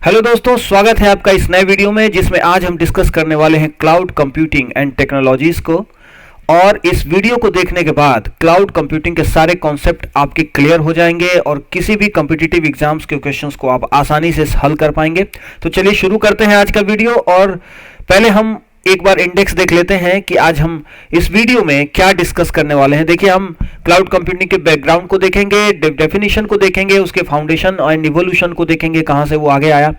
Hello दोस्तों, स्वागत है आपका इस नए वीडियो में जिसमें आज हम डिस्कस करने वाले हैं क्लाउड कंप्यूटिंग एंड टेक्नोलॉजीज को। और इस वीडियो को देखने के बाद क्लाउड कंप्यूटिंग के सारे कॉन्सेप्ट आपके क्लियर हो जाएंगे और किसी भी कॉम्पिटिटिव एग्जाम्स के क्वेश्चंस को आप आसानी से हल कर पाएंगे। तो चलिए शुरू करते हैं आज का वीडियो। और पहले हम एक बार इंडेक्स देख लेते हैं कि आज हम इस वीडियो में क्या डिस्कस करने वाले हैं। देखिए, हम क्लाउड कंप्यूटिंग के बैकग्राउंड को देखेंगे, डेफिनेशन को देखेंगे, उसके फाउंडेशन एंड इवोल्यूशन को देखेंगे, कहां से वो आगे आया,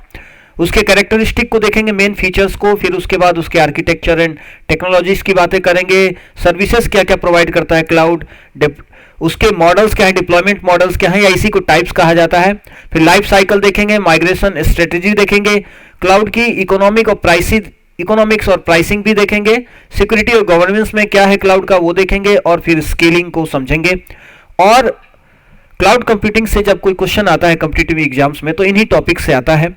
उसके कैरेक्टरिस्टिक को देखेंगे, मेन फीचर्स को, फिर उसके बाद उसके आर्किटेक्चर एंड टेक्नोलॉजीज की बातें करेंगे, सर्विसेज क्या क्या प्रोवाइड करता है क्लाउड, उसके मॉडल्स क्या है, डिप्लॉयमेंट मॉडल्स क्या है या इसी को टाइप्स कहा जाता है। फिर लाइफ साइकिल देखेंगे, माइग्रेशन स्ट्रेटेजी देखेंगे, क्लाउड की इकोनॉमिक्स और प्राइसिंग भी देखेंगे, सिक्योरिटी और गवर्नेंस में क्या है क्लाउड का वो देखेंगे, और फिर स्केलिंग को समझेंगे। और क्लाउड कंप्यूटिंग से जब कोई क्वेश्चन आता है कॉम्पिटिटिव एग्जाम्स में तो इन्हीं टॉपिक से आता है,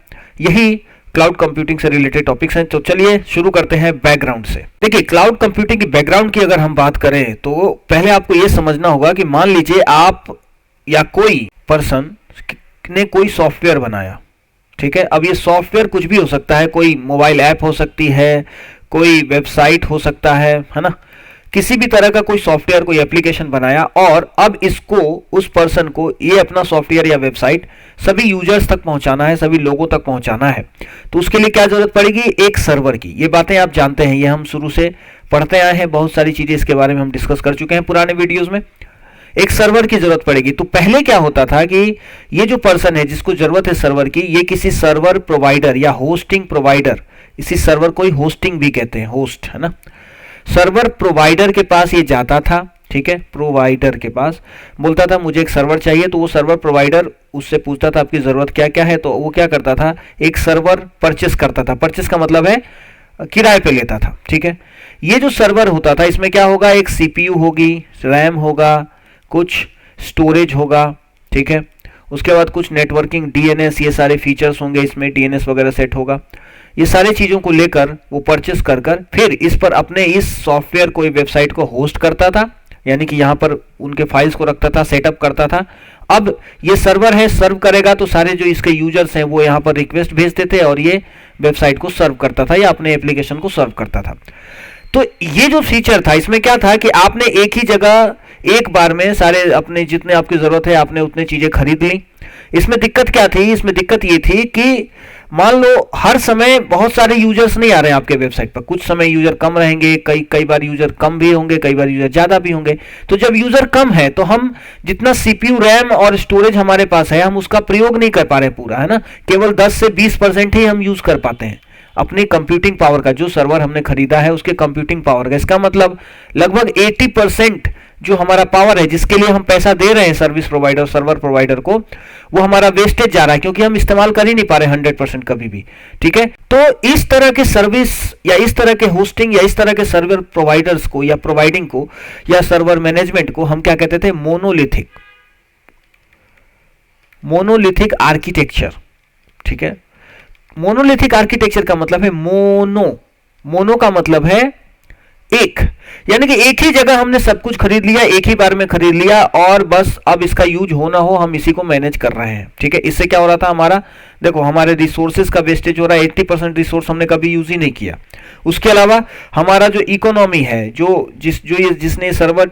यही क्लाउड कंप्यूटिंग से रिलेटेड टॉपिक्स हैं। तो चलिए शुरू करते हैं बैकग्राउंड से। देखिए, क्लाउड कंप्यूटिंग की बैकग्राउंड की अगर हम बात करें तो पहले आपको यह समझना होगा कि मान लीजिए आप या कोई पर्सन ने कोई सॉफ्टवेयर बनाया, ठीक है। अब ये सॉफ्टवेयर कुछ भी हो सकता है, कोई मोबाइल ऐप हो सकती है, कोई वेबसाइट हो सकता है ना, किसी भी तरह का कोई सॉफ्टवेयर, कोई एप्लीकेशन बनाया और अब इसको, उस पर्सन को ये अपना सॉफ्टवेयर या वेबसाइट सभी यूजर्स तक पहुंचाना है, सभी लोगों तक पहुंचाना है। तो उसके लिए क्या जरूरत पड़ेगी? एक सर्वर की। ये बातें आप जानते हैं, ये हम शुरू से पढ़ते आए हैं, बहुत सारी चीजें इसके बारे में हम डिस्कस कर चुके हैं पुराने वीडियोज में। एक सर्वर की जरूरत पड़ेगी। तो पहले क्या होता था कि ये जो पर्सन है जिसको जरूरत है सर्वर की, ये किसी सर्वर प्रोवाइडर या होस्टिंग प्रोवाइडर, इसी सर्वर को ही होस्टिंग भी कहते हैं, होस्ट है ना, सर्वर प्रोवाइडर के पास ये जाता था, ठीक है। प्रोवाइडर के पास बोलता था मुझे एक सर्वर चाहिए, तो वो सर्वर प्रोवाइडर उससे पूछता था आपकी जरूरत क्या क्या है, तो वो क्या करता था, एक सर्वर परचेस करता था। परचेस का मतलब है किराए पे लेता था, ठीक है। ये जो सर्वर होता था इसमें क्या होगा, एक सीपीयू होगी, रैम होगा, कुछ स्टोरेज होगा, ठीक है। उसके बाद कुछ नेटवर्किंग, डीएनएस, ये सारे फीचर्स होंगे इसमें, डीएनएस वगैरह सेट होगा। ये सारे चीज़ों को लेकर वो परचेस कर फिर इस पर अपने इस सॉफ्टवेयर को, वेबसाइट को होस्ट करता था, यानी कि यहाँ पर उनके फाइल्स को रखता था, सेटअप करता था। अब ये सर्वर है, सर्व करेगा तो सारे जो इसके यूजर्स हैं वो यहाँ पर रिक्वेस्ट भेजते थे और ये वेबसाइट को सर्व करता था या अपने एप्लीकेशन को सर्व करता था। तो ये जो फीचर था इसमें क्या था कि आपने एक ही जगह एक बार में सारे अपने जितने आपकी जरूरत है आपने उतने चीजें खरीद ली। इसमें दिक्कत क्या थी? इसमें दिक्कत ये थी कि मान लो हर समय बहुत सारे यूजर्स नहीं आ रहे हैं आपके वेबसाइट पर, कुछ समय यूजर कम रहेंगे, कई बार यूजर कम भी होंगे, कई बार यूजर ज्यादा भी होंगे। तो जब यूजर कम है तो हम जितना सीपीयू, रैम और स्टोरेज हमारे पास है हम उसका प्रयोग नहीं कर पा रहे पूरा, है ना। केवल 10 से 20% ही हम यूज कर पाते हैं अपनी कंप्यूटिंग पावर का, जो सर्वर हमने खरीदा है उसके कंप्यूटिंग पावर का। इसका मतलब लगभग 80% जो हमारा पावर है जिसके लिए हम पैसा दे रहे हैं सर्विस प्रोवाइडर, सर्वर प्रोवाइडर को, वो हमारा वेस्टेज जा रहा है क्योंकि हम इस्तेमाल कर ही नहीं पा रहे 100% कभी भी, ठीक है। तो इस तरह के सर्विस या इस तरह के होस्टिंग या इस तरह के सर्वर प्रोवाइडर्स को या प्रोवाइडिंग को या सर्वर मैनेजमेंट को हम क्या कहते थे? मोनोलिथिक आर्किटेक्चर, ठीक है। मोनोलिथिक आर्किटेक्चर का मतलब है मोनो का मतलब है एक, यानी कि एक ही जगह हमने सब कुछ खरीद लिया, एक ही बार में खरीद लिया और बस अब इसका यूज हो ना हो हम इसी को मैनेज कर रहे हैं, ठीक है। इससे क्या हो रहा था, हमारा देखो हमारे रिसोर्सेज का वेस्टेज हो रहा है, 80% रिसोर्स हमने कभी यूज ही नहीं किया। उसके अलावा हमारा जो इकोनॉमी है, जिसने सर्वर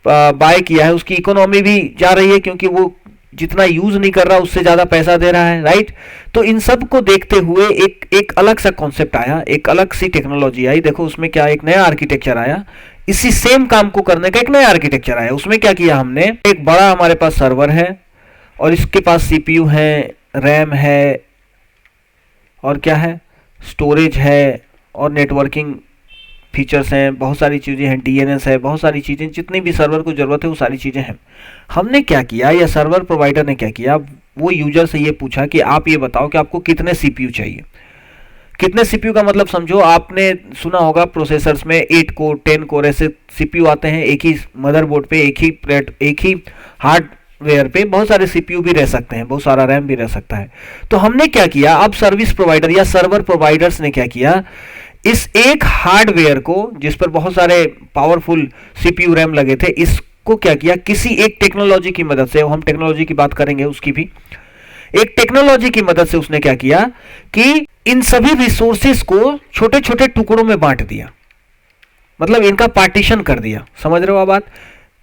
बाय किया है उसकी इकोनॉमी भी जा रही है क्योंकि वो जितना यूज नहीं कर रहा उससे ज्यादा पैसा दे रहा है, राइट। तो इन सब को देखते हुए एक अलग सा कॉन्सेप्ट आया, एक अलग सी टेक्नोलॉजी आई। देखो उसमें क्या, एक नया आर्किटेक्चर आया, इसी सेम काम को करने का एक नया आर्किटेक्चर आया। उसमें क्या किया हमने, एक बड़ा हमारे पास सर्वर है और इसके पास सीपीयू है, रैम है और क्या है, स्टोरेज है और नेटवर्किंग फीचर्स हैं, बहुत सारी चीज़ें हैं, डीएनएस है, बहुत सारी चीज़ें, जितनी भी सर्वर को जरूरत है वो सारी चीज़ें हैं। हमने क्या किया या सर्वर प्रोवाइडर ने क्या किया, वो यूजर से ये पूछा कि आप ये बताओ कि आपको कितने सीपीयू चाहिए। कितने सीपीयू का मतलब समझो, आपने सुना होगा प्रोसेसर्स में 8 कोर 10 कोर ऐसे सीपीयू आते हैं, एक ही मदरबोर्ड पे, एक ही हार्डवेयर पे बहुत सारे सीपीयू भी रह सकते हैं, बहुत सारा रैम भी रह सकता है। तो हमने क्या किया, अब सर्विस प्रोवाइडर या सर्वर प्रोवाइडर्स ने क्या किया, इस एक हार्डवेयर को जिस पर बहुत सारे पावरफुल सीपीयू रैम लगे थे, इसको क्या किया, किसी एक टेक्नोलॉजी की मदद से, हम टेक्नोलॉजी की बात करेंगे उसकी भी, एक टेक्नोलॉजी की मदद से उसने क्या किया कि इन सभी रिसोर्सेस को छोटे छोटे टुकड़ों में बांट दिया, मतलब इनका पार्टीशन कर दिया। समझ रहे हो आप बात?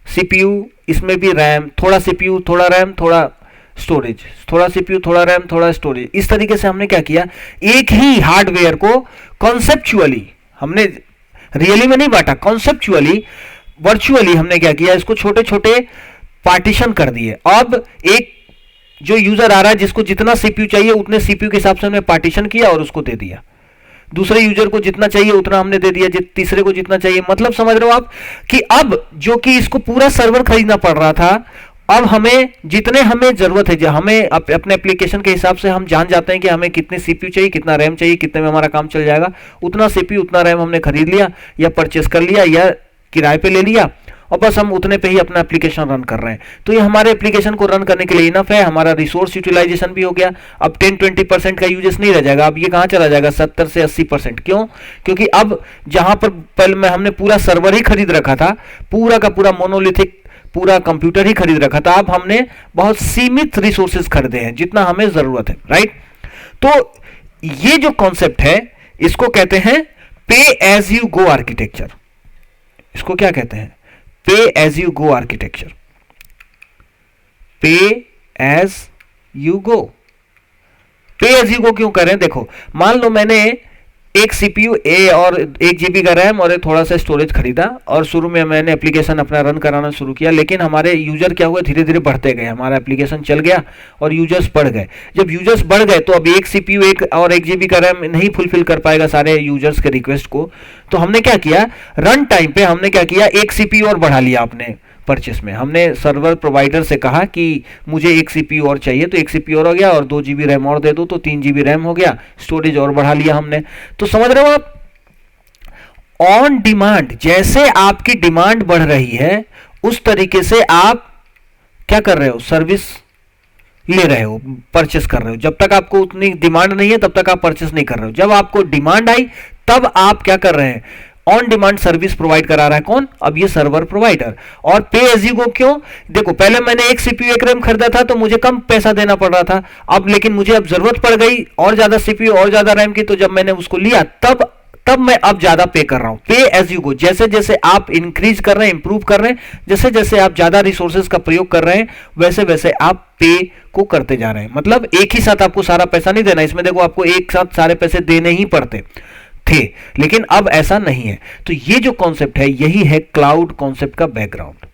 सीपीयू, इसमें भी रैम, थोड़ा सीपीयू, थोड़ा रैम, थोड़ा स्टोरेज, थोड़ा सीपीयू, थोड़ा रैम, थोड़ा स्टोरेज। इस तरीके से हमने क्या किया, एक ही हार्डवेयर को कॉन्सेप्चुअली, हमने रियली में नहीं बांटा, कॉन्सेप्चुअली, वर्चुअली हमने क्या किया, इसको छोटे छोटे पार्टीशन कर दिए। अब एक जो यूजर आ रहा है, जिसको जितना सीपीयू चाहिए उतने सीपीयू के हिसाब से हमने पार्टीशन किया और उसको दे दिया। दूसरे यूजर को जितना चाहिए उतना हमने दे दिया, तीसरे को जितना चाहिए। मतलब समझ रहे हो आप कि अब जो कि इसको पूरा सर्वर खरीदना पड़ रहा था, अब हमें जितने हमें जरूरत है, हमें अपने एप्लीकेशन के हिसाब से हम जान जाते हैं कि हमें कितने सीपीयू चाहिए, कितना रैम चाहिए, कितने में हमारा काम चल जाएगा, उतना सीपीयू उतना रैम हमने खरीद लिया या परचेस कर लिया या किराए पे ले लिया और बस हम उतने पे ही अपना एप्लीकेशन रन कर रहे हैं। तो ये हमारे एप्लीकेशन को रन करने के लिए इनफ है। हमारा रिसोर्स यूटिलाइजेशन भी हो गया। अब 10-20% का यूजेस नहीं रह जाएगा। अब ये कहां चला जाएगा, 70 से 80%। क्यों? क्योंकि अब जहां पर पहले में हमने पूरा सर्वर ही खरीद रखा था, पूरा का पूरा मोनोलिथिक पूरा कंप्यूटर ही खरीद रखा था, अब हमने बहुत सीमित रिसोर्सेज खरीदे हैं, जितना हमें जरूरत है। राइट? तो ये जो कॉन्सेप्ट है इसको कहते हैं पे एज यू गो आर्किटेक्चर। इसको क्या कहते हैं? पे एज यू गो आर्किटेक्चर। पे एज यू गो। पे एज यू गो क्यों कर रहे हैं? देखो, मान लो मैंने एक सीपीयू ए और 1 जीबी का रैम और थोड़ा सा स्टोरेज खरीदा और शुरू में मैंने एप्लीकेशन अपना रन कराना शुरू किया, लेकिन हमारे यूजर क्या हुए, धीरे धीरे बढ़ते गए, हमारा एप्लीकेशन चल गया और यूजर्स बढ़ गए। जब यूजर्स बढ़ गए तो अब एक सीपीयू एक और 1 जीबी का रैम नहीं फुलफिल कर पाएगा सारे यूजर्स के रिक्वेस्ट को। तो हमने क्या किया, रन टाइम पे हमने क्या किया, एक सीपीयू और बढ़ा लिया अपने परचेस में। हमने सर्वर प्रोवाइडर से कहा कि मुझे एक सीपीयू और चाहिए, तो एक सीपीयू और हो गया, और 2 जीबी रैम और दे दो, तो 3 जीबी रैम हो गया, स्टोरेज और बढ़ा लिया हमने। तो समझ रहे हो आप, ऑन डिमांड, जैसे आपकी डिमांड बढ़ रही है उस तरीके से आप क्या कर रहे हो, सर्विस ले रहे हो, परचेस कर रहे हो। जब तक आपको उतनी डिमांड नहीं है तब तक आप परचेस नहीं कर रहे हो। जब आपको डिमांड आई तब आप क्या कर रहे हैं, ऑन डिमांड सर्विस प्रोवाइड करा रहा है। कौन? अब ये सर्वर प्रोवाइडर। और पे एज यू गो क्यों? देखो, पहले मैंने एक सीपीयू एक रैम खरीदा था तो मुझे कम पैसा देना पड़ रहा था, अब लेकिन मुझे अब जरूरत पड़ गई और ज्यादा सीपीयू और ज्यादा रैम की, तो जब मैंने उसको लिया तब मैं अब ज्यादा पे कर रहा हूं। पे एज यू गो, जैसे जैसे आप इंक्रीज कर रहे हैं, इंप्रूव कर रहे हैं, जैसे जैसे आप ज्यादा रिसोर्सेज का प्रयोग कर रहे हैं, वैसे वैसे आप पे को करते जा रहे हैं। मतलब एक ही साथ आपको सारा पैसा नहीं देना। इसमें देखो, आपको एक साथ सारे पैसे देने ही पड़ते थे, लेकिन अब ऐसा नहीं है। तो ये जो कॉन्सेप्ट है, यही है क्लाउड कॉन्सेप्ट का बैकग्राउंड।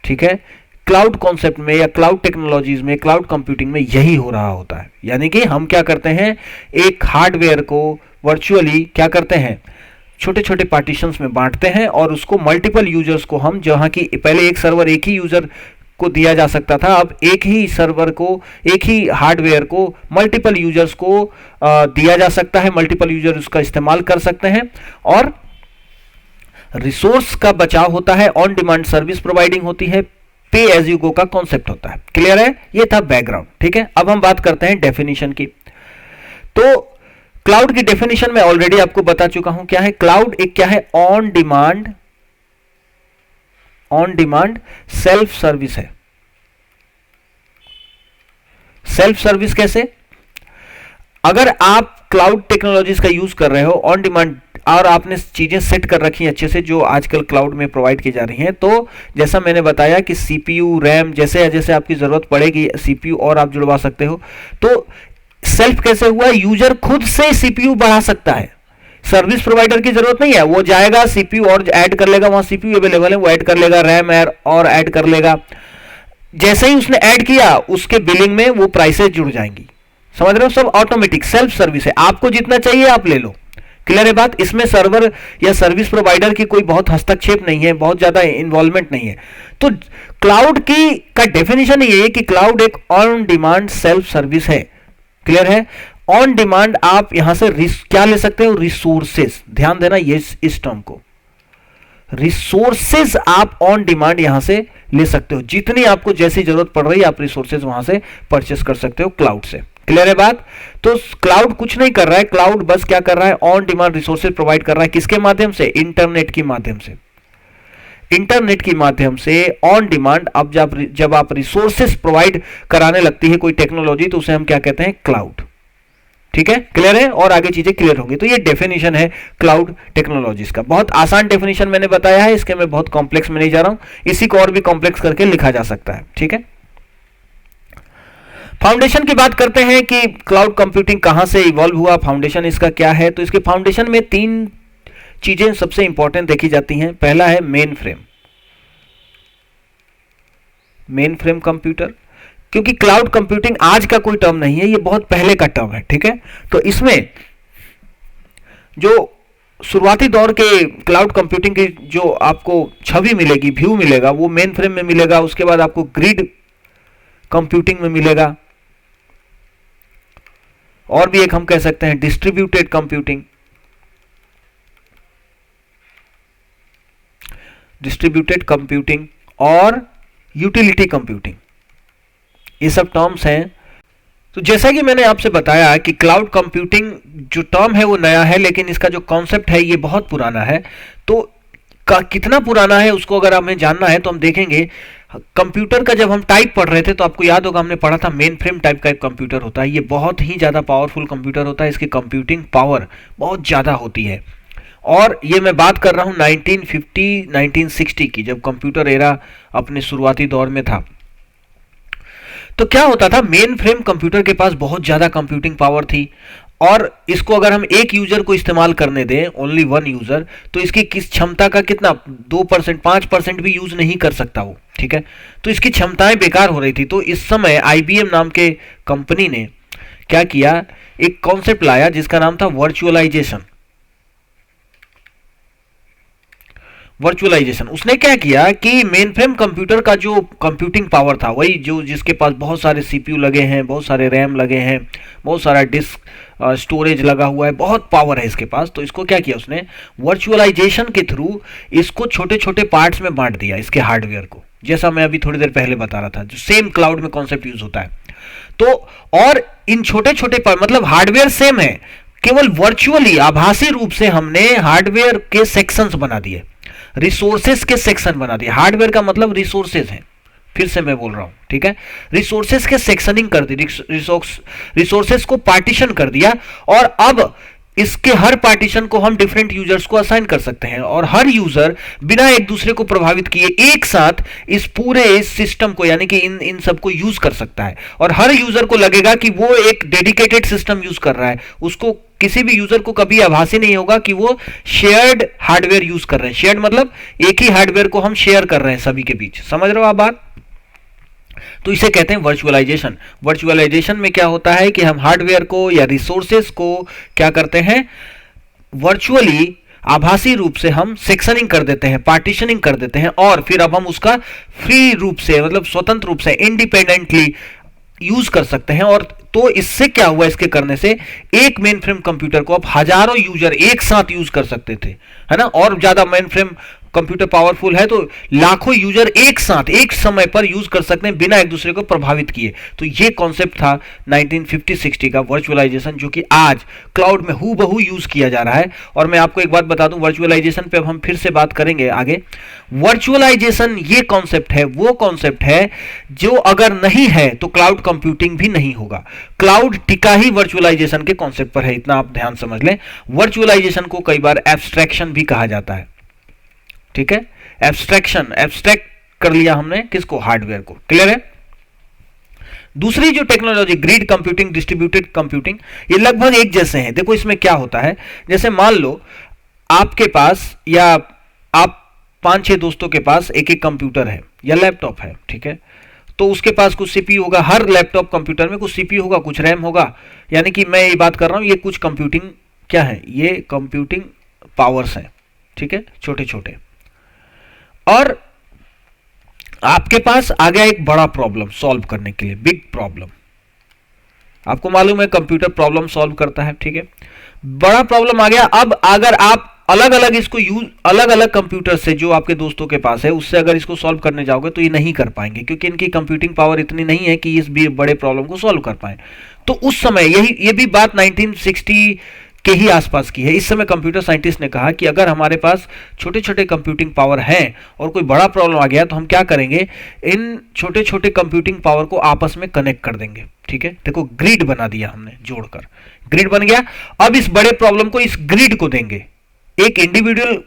ठीक है? क्लाउड कॉन्सेप्ट में या क्लाउड टेक्नोलॉजीज में, क्लाउड कंप्यूटिंग में यही हो रहा होता है। यानी कि हम क्या करते हैं, एक हार्डवेयर को वर्चुअली क्या करते हैं, छोटे छोटे पार्टीशंस में बांटते हैं और उसको मल्टीपल यूजर्स को हम, जहां की पहले एक सर्वर एक ही यूजर को दिया जा सकता था, अब एक ही सर्वर को, एक ही हार्डवेयर को मल्टीपल यूजर्स को दिया जा सकता है। मल्टीपल यूजर उसका इस्तेमाल कर सकते हैं और रिसोर्स का बचाव होता है, ऑन डिमांड सर्विस प्रोवाइडिंग होती है, पे एज यू गो का कॉन्सेप्ट होता है। क्लियर है? ये था बैकग्राउंड। ठीक है, अब हम बात करते हैं डेफिनेशन की। तो क्लाउड की डेफिनेशन मैं ऑलरेडी आपको बता चुका हूं क्या है। क्लाउड एक क्या है, ऑन डिमांड सेल्फ सर्विस है। सेल्फ सर्विस कैसे? अगर आप क्लाउड टेक्नोलॉजीज का यूज कर रहे हो ऑन डिमांड और आपने चीजें सेट कर रखी हैं अच्छे से, जो आजकल क्लाउड में प्रोवाइड की जा रही हैं, तो जैसा मैंने बताया कि सीपीयू, रैम, जैसे जैसे आपकी जरूरत पड़ेगी सीपीयू और आप जुड़वा सकते हो। तो सेल्फ कैसे हुआ? यूजर खुद से सीपीयू बढ़ा सकता है, सर्विस प्रोवाइडर की जरूरत नहीं है। वो जाएगा, सीपीयू और ऐड कर लेगा, वहां सीपीयू अवेलेबल है, वो ऐड कर लेगा, रैम और ऐड कर लेगा। जैसे ही उसने ऐड किया, उसके बिलिंग में वो प्राइसेस जुड़ जाएंगी। समझ रहे हो? सब ऑटोमेटिक सेल्फ सर्विस है। आपको जितना चाहिए आप ले लो। क्लियर है बात? इसमें सर्वर या सर्विस प्रोवाइडर की कोई बहुत हस्तक्षेप नहीं है, बहुत ज्यादा इन्वॉल्वमेंट नहीं है। तो क्लाउड का डेफिनेशन ये है कि क्लाउड एक ऑन डिमांड सेल्फ सर्विस है। क्लियर है? ऑन डिमांड आप यहां से क्या ले सकते हो, रिसोर्सेज। ध्यान देना ये इस टर्म को, रिसोर्सेज आप ऑन डिमांड यहां से ले सकते हो। जितनी आपको जैसी जरूरत पड़ रही है आप रिसोर्सेज वहां से परचेस कर सकते हो क्लाउड से। क्लियर है बात? तो क्लाउड कुछ नहीं कर रहा है, क्लाउड बस क्या कर रहा है, ऑन डिमांड रिसोर्सेज प्रोवाइड कर रहा है। किसके माध्यम से? इंटरनेट के माध्यम से। इंटरनेट के माध्यम से ऑन डिमांड अब जब आप रिसोर्सेस प्रोवाइड कराने लगती है कोई टेक्नोलॉजी, तो उसे हम क्या कहते हैं? क्लाउड। ठीक है, क्लियर है? और आगे चीजें क्लियर होंगी। तो ये डेफिनेशन है क्लाउड टेक्नोलॉजीज का। बहुत आसान डेफिनेशन मैंने बताया है, इसके मैं बहुत कॉम्प्लेक्स में नहीं जा रहा हूं, इसी को और भी कॉम्प्लेक्स करके लिखा जा सकता है। ठीक है, फाउंडेशन की बात करते हैं कि क्लाउड कंप्यूटिंग कहां से इवॉल्व हुआ, फाउंडेशन इसका क्या है। तो इसके फाउंडेशन में 3 चीजें सबसे इंपॉर्टेंट देखी जाती हैं। पहला है main frame, main frame computer, क्योंकि क्लाउड कंप्यूटिंग आज का कोई टर्म नहीं है, ये बहुत पहले का टर्म है। ठीक है, तो इसमें जो शुरुआती दौर के क्लाउड कंप्यूटिंग की जो आपको छवि मिलेगी, व्यू मिलेगा, वो मेन फ्रेम में मिलेगा। उसके बाद आपको ग्रिड कंप्यूटिंग में मिलेगा, और भी एक हम कह सकते हैं डिस्ट्रीब्यूटेड कंप्यूटिंग, और यूटिलिटी कंप्यूटिंग, ये सब टर्म्स हैं। तो जैसा कि मैंने आपसे बताया कि क्लाउड कंप्यूटिंग जो टर्म है वो नया है, लेकिन इसका जो कॉन्सेप्ट है ये बहुत पुराना है। तो कितना पुराना है उसको अगर हमें जानना है तो हम देखेंगे कंप्यूटर का जब हम टाइप पढ़ रहे थे तो आपको याद होगा हमने पढ़ा था मेन फ्रेम टाइप का एक कंप्यूटर होता है। ये बहुत ही ज़्यादा पावरफुल कंप्यूटर होता है, इसकी कंप्यूटिंग पावर बहुत ज़्यादा होती है। और ये मैं बात कर रहा हूँ 1950-1960 की, जब कंप्यूटर एरा अपने शुरुआती दौर में था। तो क्या होता था, मेन फ्रेम कंप्यूटर के पास बहुत ज़्यादा कंप्यूटिंग पावर थी, और इसको अगर हम एक यूजर को इस्तेमाल करने दें, ओनली वन यूजर, तो इसकी किस क्षमता का कितना 2%, 5% भी यूज नहीं कर सकता वो। ठीक है, तो इसकी क्षमताएं बेकार हो रही थी। तो इस समय IBM नाम के कंपनी ने क्या किया, एक कॉन्सेप्ट लाया जिसका नाम था वर्चुअलाइजेशन। उसने क्या किया कि मेन फ्रेम कंप्यूटर का जो कंप्यूटिंग पावर था, वही जो जिसके पास बहुत सारे CPU लगे हैं, बहुत सारे रैम लगे हैं, बहुत सारा डिस्क स्टोरेज लगा हुआ है, बहुत पावर है इसके पास। तो इसको क्या किया उसने, वर्चुअलाइजेशन के थ्रू इसको छोटे छोटे पार्ट्स में बांट दिया, इसके हार्डवेयर को, जैसा मैं अभी थोड़ी देर पहले बता रहा था, जो सेम क्लाउड में कॉन्सेप्ट यूज होता है। तो और इन छोटे छोटे मतलब हार्डवेयर सेम है, केवल वर्चुअली आभासी रूप से हमने हार्डवेयर के सेक्शंस बना दिए, रिसोर्सेस के सेक्शन बना दिए। हार्डवेयर का मतलब रिसोर्सेस है, फिर से मैं बोल रहा हूं। ठीक है, रिसोर्सेस के सेक्शनिंग कर दी, रिसोर्सेस को पार्टीशन कर दिया, और अब इसके हर पार्टीशन को हम डिफरेंट यूजर्स को असाइन कर सकते हैं, और हर यूजर बिना एक दूसरे को प्रभावित किए एक साथ इस पूरे सिस्टम को, यानी कि इन सबको यूज कर सकता है। और हर यूजर को लगेगा कि वो एक डेडिकेटेड सिस्टम यूज कर रहा है, उसको किसी भी यूजर को कभी आभासी नहीं होगा कि वो शेयर्ड हार्डवेयर यूज कर रहे हैं। शेयर्ड मतलब एक ही हार्डवेयर को हम शेयर कर रहे हैं सभी के बीच, समझ रहे हो आप बात? तो इसे कहते हैं वर्चुअलाइजेशन। वर्चुअलाइजेशन में क्या होता है कि हम हार्डवेयर को या रिसोर्सेस को क्या करते हैं, वर्चुअली आभासी रूप से हम सेक्शनिंग कर देते हैं, पार्टीशनिंग कर देते हैं, और फिर अब हम उसका फ्री रूप से, मतलब स्वतंत्र रूप से, इंडिपेंडेंटली यूज कर सकते हैं। और तो इससे क्या हुआ, इसके करने से एक मेन फ्रेम कंप्यूटर को अब हजारों यूजर एक साथ यूज कर सकते थे, है ना। और ज्यादा मेन फ्रेम कंप्यूटर पावरफुल है तो लाखों यूजर एक साथ एक समय पर यूज कर सकते हैं बिना एक दूसरे को प्रभावित किए। तो ये कॉन्सेप्ट था 1950-60 का वर्चुअलाइजेशन, जो कि आज क्लाउड में हूबहू यूज किया जा रहा है। और मैं आपको एक बात बता दूं, वर्चुअलाइजेशन पे अब हम फिर से बात करेंगे आगे। वर्चुअलाइजेशन ये कॉन्सेप्ट है, वो कॉन्सेप्ट है जो अगर नहीं है तो क्लाउड कंप्यूटिंग भी नहीं होगा। क्लाउड टिका ही वर्चुअलाइजेशन के कॉन्सेप्ट पर है, इतना आप ध्यान समझ लें। वर्चुअलाइजेशन को कई बार एब्स्ट्रैक्शन भी कहा जाता है। ठीक है, एब्स्ट्रैक्शन, एब्स्ट्रैक्ट कर लिया हमने किसको, हार्डवेयर को। क्लियर है? दूसरी जो technology grid computing, distributed computing, ये लगभग एक जैसे हैं। देखो इसमें क्या होता है, जैसे मान लो आपके पास या आप 5-6 दोस्तों के पास एक एक कंप्यूटर है या लैपटॉप है। ठीक है, तो उसके पास कुछ CPU होगा, हर लैपटॉप कंप्यूटर में कुछ CPU होगा, कुछ रैम होगा। यानी कि मैं ये बात कर रहा हूं, ये कुछ कंप्यूटिंग क्या है, ये कंप्यूटिंग पावर्स हैं। ठीक है, छोटे छोटे। और आपके पास आ गया एक बड़ा प्रॉब्लम सॉल्व करने के लिए, बिग प्रॉब्लम। आपको मालूम है कंप्यूटर प्रॉब्लम सॉल्व करता है। ठीक है, बड़ा प्रॉब्लम आ गया। अब अगर आप अलग अलग इसको यूज, अलग अलग कंप्यूटर से जो आपके दोस्तों के पास है उससे अगर इसको सॉल्व करने जाओगे तो ये नहीं कर पाएंगे, क्योंकि इनकी कंप्यूटिंग पावर इतनी नहीं है कि इस बड़े प्रॉब्लम को सॉल्व कर पाए। तो उस समय ये भी बात 1960 के ही आसपास की है। इस समय कंप्यूटर साइंटिस्ट ने कहा कि अगर हमारे पास छोटे छोटे कंप्यूटिंग पावर हैं और कोई बड़ा प्रॉब्लम आ गया तो हम क्या करेंगे, इन छोटे छोटे कंप्यूटिंग पावर को आपस में कनेक्ट कर देंगे। ठीक है, देखो ग्रिड बना दिया हमने जोड़कर, ग्रिड बन गया। अब इस बड़े प्रॉब्लम को इस ग्रिड को देंगे, एक इंडिविजुअल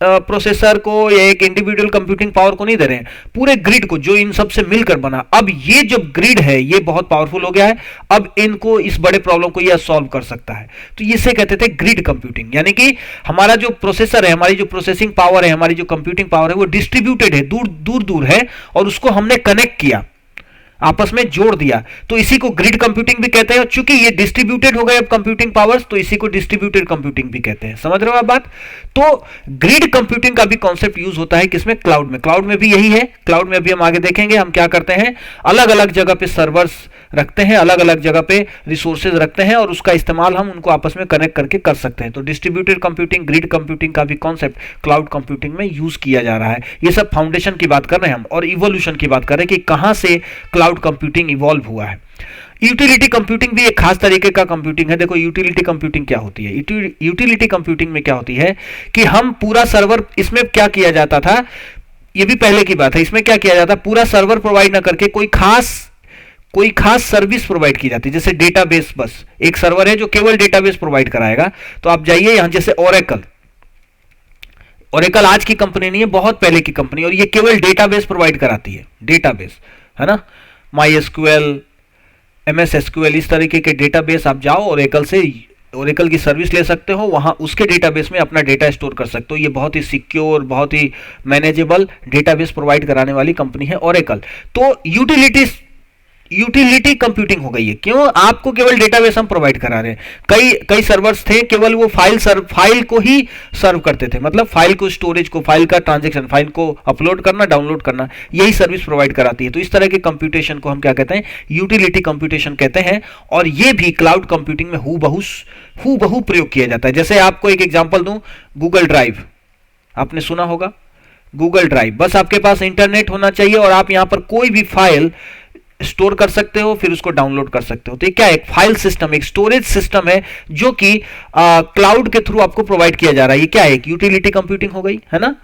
प्रोसेसर को या एक इंडिविजुअल कंप्यूटिंग पावर को नहीं दे रहे हैं, पूरे ग्रिड को जो इन सब से मिलकर बना। अब ये जो ग्रिड है ये बहुत पावरफुल हो गया है, अब इनको इस बड़े प्रॉब्लम को यह सॉल्व कर सकता है। तो इसे कहते थे ग्रिड कंप्यूटिंग, यानी कि हमारा जो प्रोसेसर है, हमारी जो प्रोसेसिंग पावर है, हमारी जो कंप्यूटिंग पावर है वो डिस्ट्रीब्यूटेड है, दूर दूर दूर है, और उसको हमने कनेक्ट किया, आपस में जोड़ दिया, तो इसी को ग्रिड कंप्यूटिंग भी कहते हैं। और चूंकि ये डिस्ट्रीब्यूटेड हो गए अब कंप्यूटिंग पावर्स, तो इसी को डिस्ट्रीब्यूटेड कंप्यूटिंग भी कहते हैं। समझ रहे हो आप बात? तो ग्रिड कंप्यूटिंग का भी कॉन्सेप्ट यूज होता है किसमें? क्लाउड में। क्लाउड में भी यही है। क्लाउड में अभी हम आगे देखेंगे हम क्या करते हैं, अलग अलग जगह पे सर्वर्स रखते हैं, अलग अलग जगह पे रिसोर्सेज रखते हैं, और उसका इस्तेमाल हम उनको आपस में कनेक्ट करके कर सकते हैं। तो डिस्ट्रीब्यूटेड कंप्यूटिंग, ग्रिड कंप्यूटिंग का भी कॉन्सेप्ट क्लाउड कंप्यूटिंग में यूज किया जा रहा है। ये सब फाउंडेशन की बात कर रहे हैं हम, और इवोल्यूशन की बात कर रहे हैं कि कहां से क्लाउड कंप्यूटिंग इवॉल्व हुआ है। यूटिलिटी कंप्यूटिंग भी एक खास तरीके का कंप्यूटिंग है। देखो यूटिलिटी कंप्यूटिंग क्या होती है? यूटिलिटी कंप्यूटिंग में क्या होती है कि हम पूरा सर्वर, इसमें क्या किया जाता था, ये भी पहले की बात है, इसमें क्या किया जाता, पूरा सर्वर प्रोवाइड ना करके कोई खास सर्विस प्रोवाइड की जाती है। जैसे डेटाबेस, बस एक सर्वर है जो केवल डेटाबेस प्रोवाइड कराएगा। तो आप जाइए यहां, जैसे ओरेकल आज की कंपनी नहीं है, बहुत पहले की कंपनी, और ये केवल डेटाबेस प्रोवाइड कराती है, डेटाबेस है ना, MySQL, MS SQL, इस तरीके के डेटाबेस आप जाओ ओरेकल से, ओरेकल की सर्विस ले सकते हो, वहां उसके डेटाबेस में अपना डेटा स्टोर कर सकते हो। ये बहुत ही सिक्योर, बहुत ही मैनेजेबल डेटाबेस प्रोवाइड कराने वाली कंपनी है ओरेकल। तो यूटिलिटी कंप्यूटिंग हो गई है। क्यों? आपको केवल डेटाबेस हम प्रोवाइड करा रहे हैं। कई सर्वर्स थे केवल वो फाइल को ही सर्व करते थे, मतलब फाइल को, स्टोरेज को, फाइल का ट्रांजैक्शन, फाइल को अपलोड करना, डाउनलोड करना, यही सर्विस प्रोवाइड कराती है। तो इस तरह के कंप्यूटेशन को हम क्या कहते हैं? यूटिलिटी कंप्यूटेशन कहते हैं। और ये भी क्लाउड कंप्यूटिंग में हूबहू प्रयोग किया जाता है। जैसे आपको एक एग्जांपल दूं, गूगल ड्राइव, आपने सुना होगा गूगल ड्राइव। बस आपके पास इंटरनेट होना चाहिए और आप यहां पर कोई भी फाइल स्टोर कर सकते हो, फिर उसको डाउनलोड कर सकते हो। तो ये क्या है? एक फाइल सिस्टम, एक स्टोरेज सिस्टम है जो कि क्लाउड के थ्रू आपको प्रोवाइड किया जा रहा है। ये क्या है? एक यूटिलिटी कंप्यूटिंग हो गई, है ना।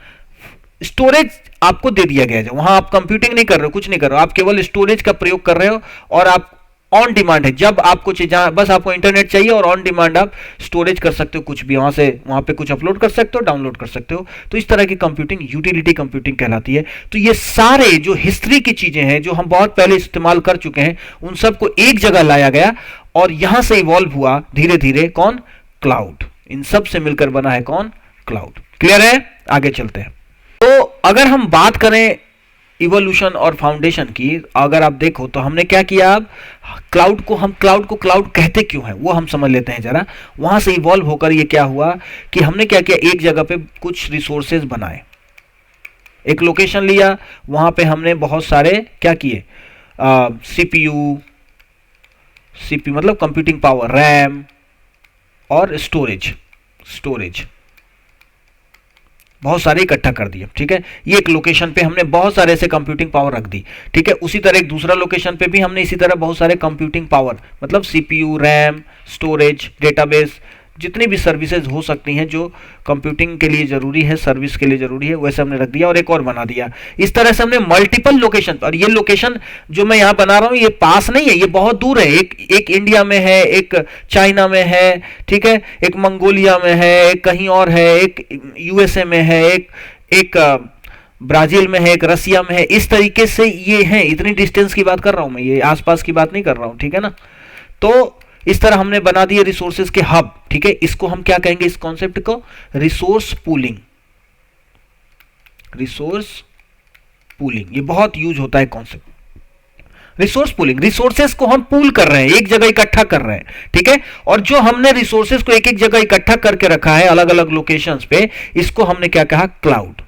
स्टोरेज आपको दे दिया गया है, वहां आप कंप्यूटिंग नहीं कर रहे हो, कुछ नहीं कर रहे हो, आप केवल स्टोरेज का प्रयोग कर रहे हो, और आप ऑन डिमांड है, जब आपको बस आपको इंटरनेट चाहिए और ऑन डिमांड आप स्टोरेज कर सकते हो, कुछ भी वहां पे कुछ अपलोड कर सकते हो, डाउनलोड कर सकते हो। तो इस तरह की कंप्यूटिंग यूटिलिटी कंप्यूटिंग कहलाती है। तो ये सारे जो हिस्ट्री की चीजें हैं जो हम बहुत पहले इस्तेमाल कर चुके हैं, उन सबको एक जगह लाया गया और यहां से इवॉल्व हुआ धीरे धीरे कौन? क्लाउड। इन सब से मिलकर बना है कौन? क्लाउड। क्लियर है? आगे चलते हैं। तो अगर हम बात करें इवोल्यूशन और फाउंडेशन की, अगर आप देखो तो हमने क्या किया, अब क्लाउड को क्लाउड कहते क्यों हैं वो हम समझ लेते हैं जरा। वहां से इवॉल्व होकर ये क्या हुआ कि हमने क्या किया, एक जगह पे कुछ रिसोर्सेज बनाए, एक लोकेशन लिया, वहां पे हमने बहुत सारे क्या किए, सीपीयू मतलब कंप्यूटिंग पावर, रैम और स्टोरेज बहुत सारे इकट्ठा कर दिए। ठीक है, ये एक लोकेशन पे हमने बहुत सारे ऐसे कंप्यूटिंग पावर रख दी। ठीक है, उसी तरह एक दूसरा लोकेशन पे भी हमने इसी तरह बहुत सारे कंप्यूटिंग पावर, मतलब सीपीयू, रैम, स्टोरेज, डेटाबेस, जितनी भी सर्विसेज हो सकती हैं जो कंप्यूटिंग के लिए जरूरी है, सर्विस के लिए जरूरी है, वैसे हमने रख दिया और एक और बना दिया। इस तरह से हमने मल्टीपल लोकेशन, और ये लोकेशन जो मैं यहां बना रहा हूं ये पास नहीं है, ये बहुत दूर है। एक इंडिया में है, एक चाइना में है, ठीक है, एक मंगोलिया में है, एक कहीं और है, एक यूएसए में है, एक ब्राजील में है, एक रसिया में है। इस तरीके से ये है, इतनी डिस्टेंस की बात कर रहा हूं मैं, ये आसपास की बात नहीं कर रहा हूं। ठीक है ना। तो इस तरह हमने बना दिए रिसोर्सेज के हब। ठीक है, इसको हम क्या कहेंगे, इस कॉन्सेप्ट को? Resource pooling. ये बहुत यूज होता है कॉन्सेप्ट रिसोर्स पूलिंग। रिसोर्सेज को हम पूल कर रहे हैं, एक जगह इकट्ठा कर रहे हैं। ठीक है, और जो हमने रिसोर्सेज को एक एक जगह इकट्ठा करके रखा है अलग अलग लोकेशंस पे, इसको हमने क्या कहा? क्लाउड।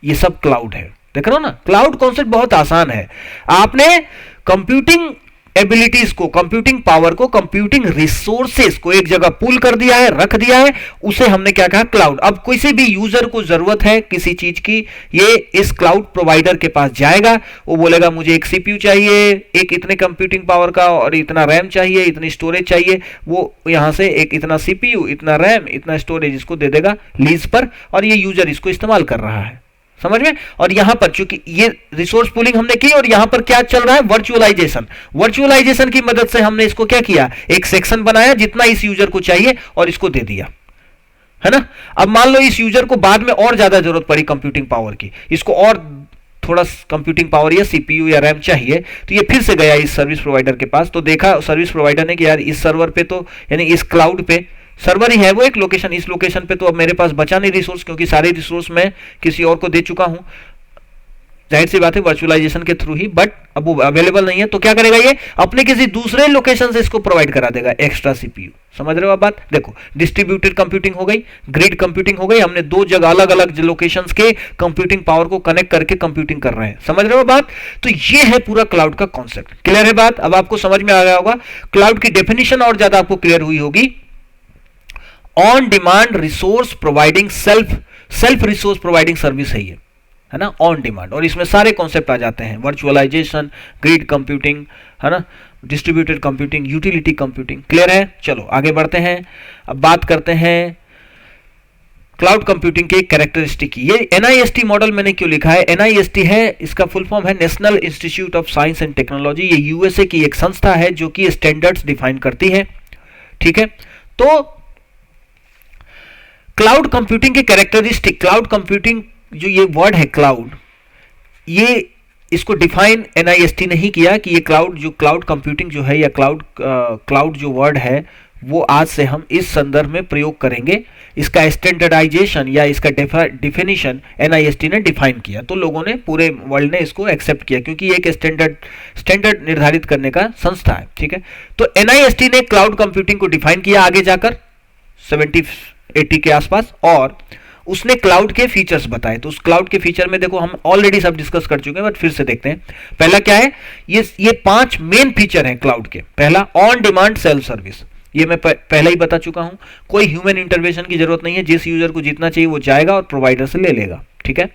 ये सब क्लाउड है। देख रहे हो ना, क्लाउड कॉन्सेप्ट बहुत आसान है। आपने कंप्यूटिंग एबिलिटीज को, कंप्यूटिंग पावर को, कंप्यूटिंग रिसोर्सेस को एक जगह पूल कर दिया है, रख दिया है, उसे हमने क्या कहा, क्लाउड। अब किसी भी यूजर को जरूरत है किसी चीज की, ये इस क्लाउड प्रोवाइडर के पास जाएगा, वो बोलेगा मुझे एक सीपीयू चाहिए, एक इतने कंप्यूटिंग पावर का और इतना रैम चाहिए, इतनी स्टोरेज चाहिए, वो यहां से एक इतना सीपीयू, इतना रैम, इतना स्टोरेज इसको दे देगा लीज पर, और ये यूजर इसको इस्तेमाल कर रहा है, समझ में। और यहां पर चूंकि ये रिसोर्स पूलिंग हमने की, और यहां पर क्या चल रहा है, वर्चुअलाइजेशन। वर्चुअलाइजेशन की मदद से हमने इसको क्या किया, एक सेक्शन बनाया जितना इस यूजर को चाहिए और इसको दे दिया, है ना। अब मान लो इस यूजर को बाद में और ज्यादा जरूरत पड़ी कंप्यूटिंग पावर की, इसको और थोड़ा कंप्यूटिंग पावर या सीपीयू या रैम चाहिए, तो ये फिर से गया इस सर्विस प्रोवाइडर के पास, तो देखा सर्विस प्रोवाइडर ने कि यार इस सर्वर पे तो, यानी इस क्लाउड पे सर्वर ही है वो एक लोकेशन, इस लोकेशन पे तो अब मेरे पास बचा नहीं रिसोर्स, क्योंकि सारे रिसोर्स मैं किसी और को दे चुका हूं, जाहिर सी बात है वर्चुअलाइजेशन के थ्रू ही, बट अब वो अवेलेबल नहीं है, तो क्या करेगा ये, अपने किसी दूसरे लोकेशन से इसको प्रोवाइड करा देगा एक्स्ट्रा सीपीयू। समझ रहे हो आप बात। देखो डिस्ट्रीब्यूटेड कंप्यूटिंग हो गई, ग्रिड कंप्यूटिंग हो गई, हमने दो जगह अलग अलग लोकेशंस के कंप्यूटिंग पावर को कनेक्ट करके कंप्यूटिंग कर रहे हैं, समझ रहे हो बात। तो ये है पूरा क्लाउड का कॉन्सेप्ट। क्लियर है बात, अब आपको समझ में आ गया होगा। क्लाउड की डेफिनेशन और ज्यादा आपको क्लियर हुई होगी। On demand resource providing, self resource providing service है ये, है ना, ऑन डिमांड, और इसमें सारे कॉन्सेप्ट आ जाते हैं, वर्चुअलाइजेशन, ग्रिड कंप्यूटिंग, है ना, distributed computing, utility computing. Clear है, चलो आगे बढ़ते हैं। अब बात करते हैं क्लाउड कंप्यूटिंग के कैरेक्टरिस्टिक की। ये NIST मॉडल मैंने क्यों लिखा है, NIST है, इसका फुल फॉर्म है national institute of science and technology. ये यूएसए की एक संस्था है जो कि स्टैंडर्ड्स डिफाइन करती है, ठीक है। तो क्लाउड कंप्यूटिंग के कैरेक्टरिस्टिक, क्लाउड कंप्यूटिंग जो ये वर्ड है क्लाउड, ये इसको डिफाइन NIST नहीं किया कि ये क्लाउड कंप्यूटिंग जो है, या क्लाउड जो वर्ड है वो आज से हम इस संदर्भ में प्रयोग करेंगे। इसका स्टैंडर्डाइजेशन या इसका डिफिनीशन NIST ने डिफाइन किया, तो लोगों ने, पूरे वर्ल्ड ने इसको एक्सेप्ट किया, क्योंकि ये एक स्टैंडर्ड निर्धारित करने का संस्था है, ठीक है। तो NIST ने क्लाउड कंप्यूटिंग को डिफाइन किया आगे जाकर 70-80 के आसपास, और उसने क्लाउड के फीचर्स बताए। तो उस क्लाउड के फीचर में देखो, हम ऑलरेडी सब डिस्कस कर चुके हैं, बट फिर से देखते हैं। पहला क्या है, ये 5 मेन फीचर हैं क्लाउड के। पहला, ऑन डिमांड सेल्फ सर्विस, ये मैं पहले ही बता चुका हूं, कोई ह्यूमन इंटरवेंशन की जरूरत नहीं है, जिस यूजर को जितना चाहिए वो जाएगा और प्रोवाइडर से ले लेगा, ठीक है।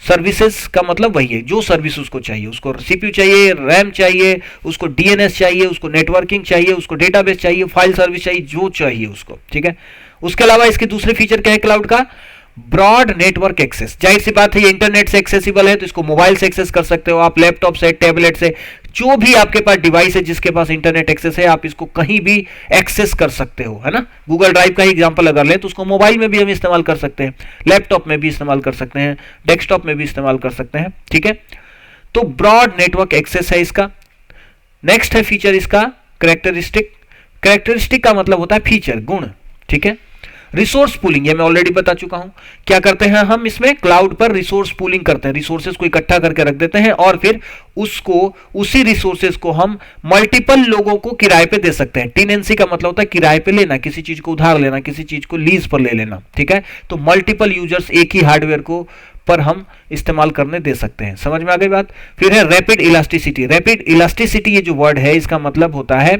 सर्विसेज का मतलब वही है, जो सर्विस उसको चाहिए, उसको सीपीयू चाहिए, रैम चाहिए, उसको DNS चाहिए, उसको नेटवर्किंग चाहिए, उसको डेटाबेस चाहिए, फाइल सर्विस चाहिए, जो चाहिए उसको, ठीक है। उसके अलावा इसके दूसरे फीचर क्या है क्लाउड का, ब्रॉड नेटवर्क एक्सेस। जाहिर सी बात है ये इंटरनेट से एक्सेसिबल है, तो इसको मोबाइल से एक्सेस कर सकते हो आप, लैपटॉप से, टैबलेट से, जो भी आपके पास डिवाइस है जिसके पास इंटरनेट एक्सेस है, आप इसको कहीं भी एक्सेस कर सकते हो, है ना। गूगल ड्राइव का ही एग्जांपल अगर लें तो उसको मोबाइल में भी हम इस्तेमाल कर सकते हैं, लैपटॉप में भी इस्तेमाल कर सकते हैं, डेस्कटॉप में भी इस्तेमाल कर सकते हैं, ठीक है। तो ब्रॉड नेटवर्क एक्सेस है इसका। नेक्स्ट है फीचर इसका कैरेक्टरिस्टिक। कैरेक्टरिस्टिक का मतलब होता है फीचर, गुण, ठीक है। रिसोर्स पूलिंग, ये मैं ऑलरेडी बता चुका हूं। क्या करते हैं हम इसमें, क्लाउड पर रिसोर्स पूलिंग करते हैं, रिसोर्सेज को इकट्ठा करके रख देते हैं, और फिर उसी रिसोर्सेज को हम मल्टीपल लोगों को किराए पे दे सकते हैं। टेनेंसी का मतलब होता है किराए पे लेना, किसी चीज को उधार लेना, किसी चीज को लीज पर ले लेना, ठीक है। तो मल्टीपल यूजर्स एक ही हार्डवेयर को पर हम इस्तेमाल करने दे सकते हैं। समझ में आ गई बात। फिर है रैपिड इलास्टिसिटी। रैपिड इलास्टिसिटी ये जो वर्ड है, इसका मतलब होता है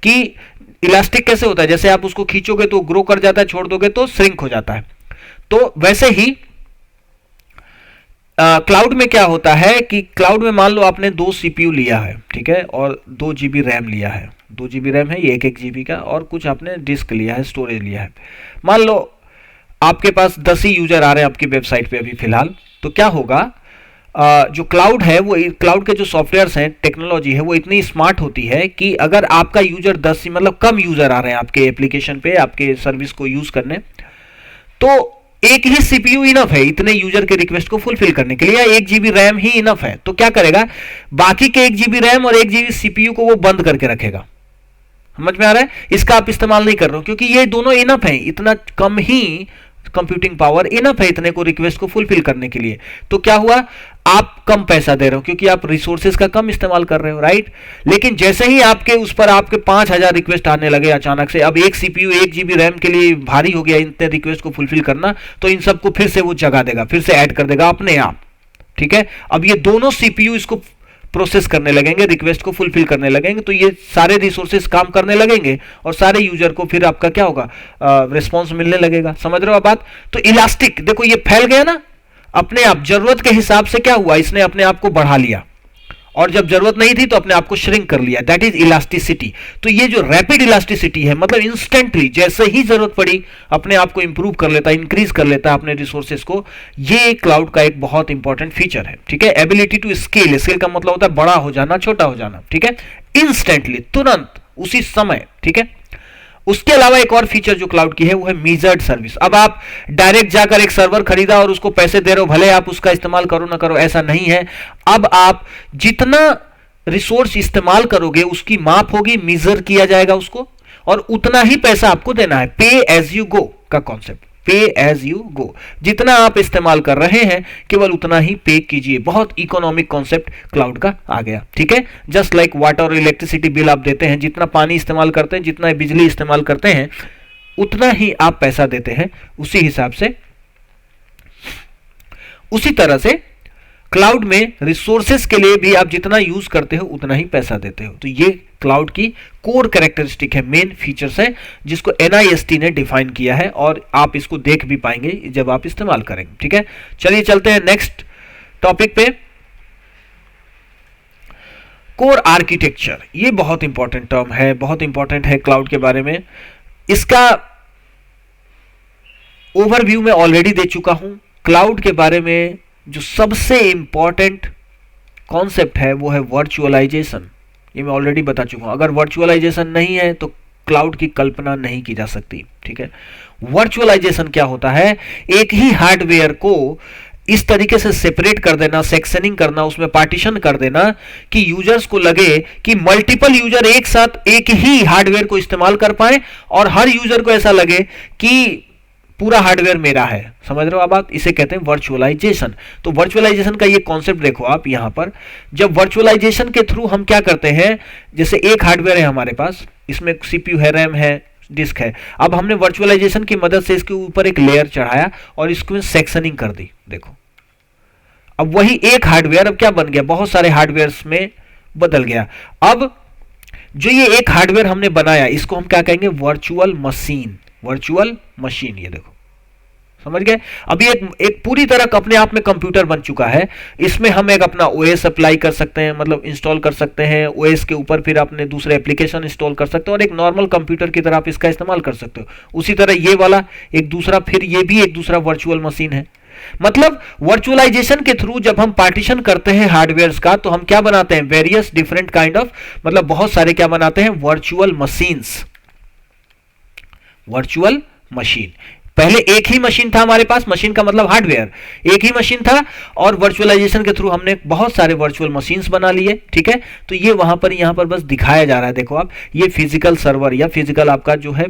कि इलास्टिक कैसे होता है, जैसे आप उसको खींचोगे तो ग्रो कर जाता है, छोड़ दोगे तो श्रिंक हो जाता है। तो वैसे ही क्लाउड में क्या होता है कि क्लाउड में मान लो आपने 2 CPU लिया है, ठीक है, और 2 GB रैम लिया है, 2 GB रैम है, ये 1 GB का, और कुछ आपने डिस्क लिया है, स्टोरेज लिया है। मान लो आपके पास 10 ही यूजर आ रहे हैं आपकी वेबसाइट पे अभी फिलहाल, तो क्या होगा, जो क्लाउड है, वो क्लाउड के जो सॉफ्टवेयर्स हैं, टेक्नोलॉजी है, वो इतनी स्मार्ट होती है कि अगर आपका यूजर 10 मतलब कम यूजर आ रहे हैं आपके एप्लीकेशन पे, आपके सर्विस को यूज करने, तो एक ही सीपीयू इनफ है इतने यूजर के रिक्वेस्ट को फुलफिल करने के लिए, या 1 GB रैम ही इनफ है। तो क्या करेगा, बाकी के 1 GB रैम और 1 GB सीपीयू को वो बंद करके रखेगा। समझ में आ रहा है, इसका आप इस्तेमाल नहीं कर रहे हो, क्योंकि ये दोनों इनफ है, इतना कम ही कंप्यूटिंग पावर इनफ है इतने को रिक्वेस्ट को फुलफिल करने के लिए। तो क्या हुआ, आप कम पैसा दे रहे हो क्योंकि आप रिसोर्सेज का कम इस्तेमाल कर रहे हो, राइट। लेकिन जैसे ही आपके उस पर आपके 5000 रिक्वेस्ट आने लगे अचानक से, अब एक सीपीयू 1 GB रैम के लिए भारी हो गया इतने रिक्वेस्ट को फुलफिल करना, तो इन सबको फिर से वो जगा देगा, फिर से ऐड कर देगा अपने आप, ठीक है। अब ये दोनों सीपीयू इसको प्रोसेस करने लगेंगे, रिक्वेस्ट को फुलफिल करने लगेंगे, तो ये सारे रिसोर्सेस काम करने लगेंगे और सारे यूजर को फिर आपका क्या होगा, रिस्पॉन्स मिलने लगेगा। समझ रहे हो आप बात? तो इलास्टिक देखो ये फैल गया ना, अपने आप जरूरत के हिसाब से क्या हुआ, इसने अपने आप को बढ़ा लिया और जब जरूरत नहीं थी तो अपने आप को श्रिंक कर लिया। That is elasticity. तो ये जो रैपिड इलास्टिसिटी है, मतलब इंस्टेंटली जैसे ही जरूरत पड़ी अपने आप को इंप्रूव कर लेता है, इंक्रीज कर लेता है अपने रिसोर्सेज को। ये क्लाउड का एक बहुत इंपॉर्टेंट फीचर है, ठीक है। एबिलिटी टू स्केल, स्केल का मतलब होता है बड़ा हो जाना, छोटा हो जाना, ठीक है, इंस्टेंटली, तुरंत, उसी समय, ठीक है। उसके अलावा एक और फीचर जो क्लाउड की है वो है मीजर्ड सर्विस। अब आप डायरेक्ट जाकर एक सर्वर खरीदा और उसको पैसे दे रहे हो, भले आप उसका इस्तेमाल करो ना करो, ऐसा नहीं है। अब आप जितना रिसोर्स इस्तेमाल करोगे उसकी माप होगी, मीजर किया जाएगा उसको, और उतना ही पैसा आपको देना है। पे एज यू गो का कॉन्सेप्ट, पे एज यू गो, जितना आप इस्तेमाल कर रहे हैं केवल उतना ही पे कीजिए। बहुत इकोनॉमिक कॉन्सेप्ट क्लाउड का आ गया, ठीक है। जस्ट लाइक वाटर और इलेक्ट्रिसिटी बिल आप देते हैं, जितना पानी इस्तेमाल करते हैं, जितना बिजली इस्तेमाल करते हैं, उतना ही आप पैसा देते हैं, उसी हिसाब से। उसी तरह से क्लाउड में रिसोर्सेस के लिए भी आप जितना यूज करते हो उतना ही पैसा देते हो। तो ये क्लाउड की कोर कैरेक्टरिस्टिक है, मेन फीचर्स है, जिसको NIST ने डिफाइन किया है और आप इसको देख भी पाएंगे जब आप इस्तेमाल करेंगे, ठीक है। चलिए चलते हैं नेक्स्ट टॉपिक पे। कोर आर्किटेक्चर, ये बहुत इंपॉर्टेंट टर्म है, बहुत इंपॉर्टेंट है क्लाउड के बारे में। इसका ओवरव्यू मैं ऑलरेडी दे चुका हूं। क्लाउड के बारे में जो सबसे इंपॉर्टेंट कॉन्सेप्ट है वो है वर्चुअलाइजेशन। ये मैं ऑलरेडी बता चुका हूं। अगर वर्चुअलाइजेशन नहीं है तो क्लाउड की कल्पना नहीं की जा सकती, ठीक है। वर्चुअलाइजेशन क्या होता है, एक ही हार्डवेयर को इस तरीके से सेपरेट कर देना, सेक्शनिंग करना, उसमें पार्टीशन कर देना कि यूजर्स को लगे कि मल्टीपल यूजर एक साथ एक ही हार्डवेयर को इस्तेमाल कर पाए और हर यूजर को ऐसा लगे कि पूरा हार्डवेयर मेरा है। समझ रहे हो आप बात? इसे कहते हैं वर्चुअलाइजेशन। तो वर्चुअलाइजेशन का ये कॉन्सेप्ट देखो आप यहां पर। जब वर्चुअलाइजेशन के थ्रू हम क्या करते हैं, जैसे एक हार्डवेयर है हमारे पास, इसमें CPU है, रैम है, डिस्क है। अब हमने वर्चुअलाइजेशन की मदद से इसके ऊपर एक लेयर चढ़ाया और इसको सेक्शनिंग कर दी। देखो अब वही एक हार्डवेयर अब क्या बन गया, बहुत सारे हार्डवेयर्स में बदल गया। अब जो ये एक हार्डवेयर हमने बनाया इसको हम क्या कहेंगे, वर्चुअल मशीन। वर्चुअल मशीन, ये देखो, समझ गए। अभी एक पूरी तरह अपने आप में कंप्यूटर बन चुका है। इसमें हम एक अपना OS अप्लाई कर सकते हैं, मतलब इंस्टॉल कर सकते हैं। OS के ऊपर फिर अपने दूसरे एप्लीकेशन इंस्टॉल कर सकते हो और एक नॉर्मल कंप्यूटर की तरह आप इसका इस्तेमाल कर सकते हो। उसी तरह ये वाला एक दूसरा, फिर ये भी एक दूसरा वर्चुअल मशीन है। मतलब वर्चुअलाइजेशन के थ्रू जब हम पार्टीशन करते हैं हार्डवेयर्स का तो हम क्या बनाते हैं, वेरियस डिफरेंट काइंड ऑफ, मतलब बहुत सारे क्या बनाते हैं, वर्चुअल मशीन्स। वर्चुअल मशीन, पहले एक ही मशीन था हमारे पास, मशीन का मतलब हार्डवेयर, एक ही मशीन था और वर्चुअलाइजेशन के थ्रू हमने बहुत सारे वर्चुअल मशीन्स बना लिए, ठीक है। तो ये वहां पर यहां पर बस दिखाया जा रहा है। देखो आप, ये फिजिकल सर्वर या फिजिकल आपका जो है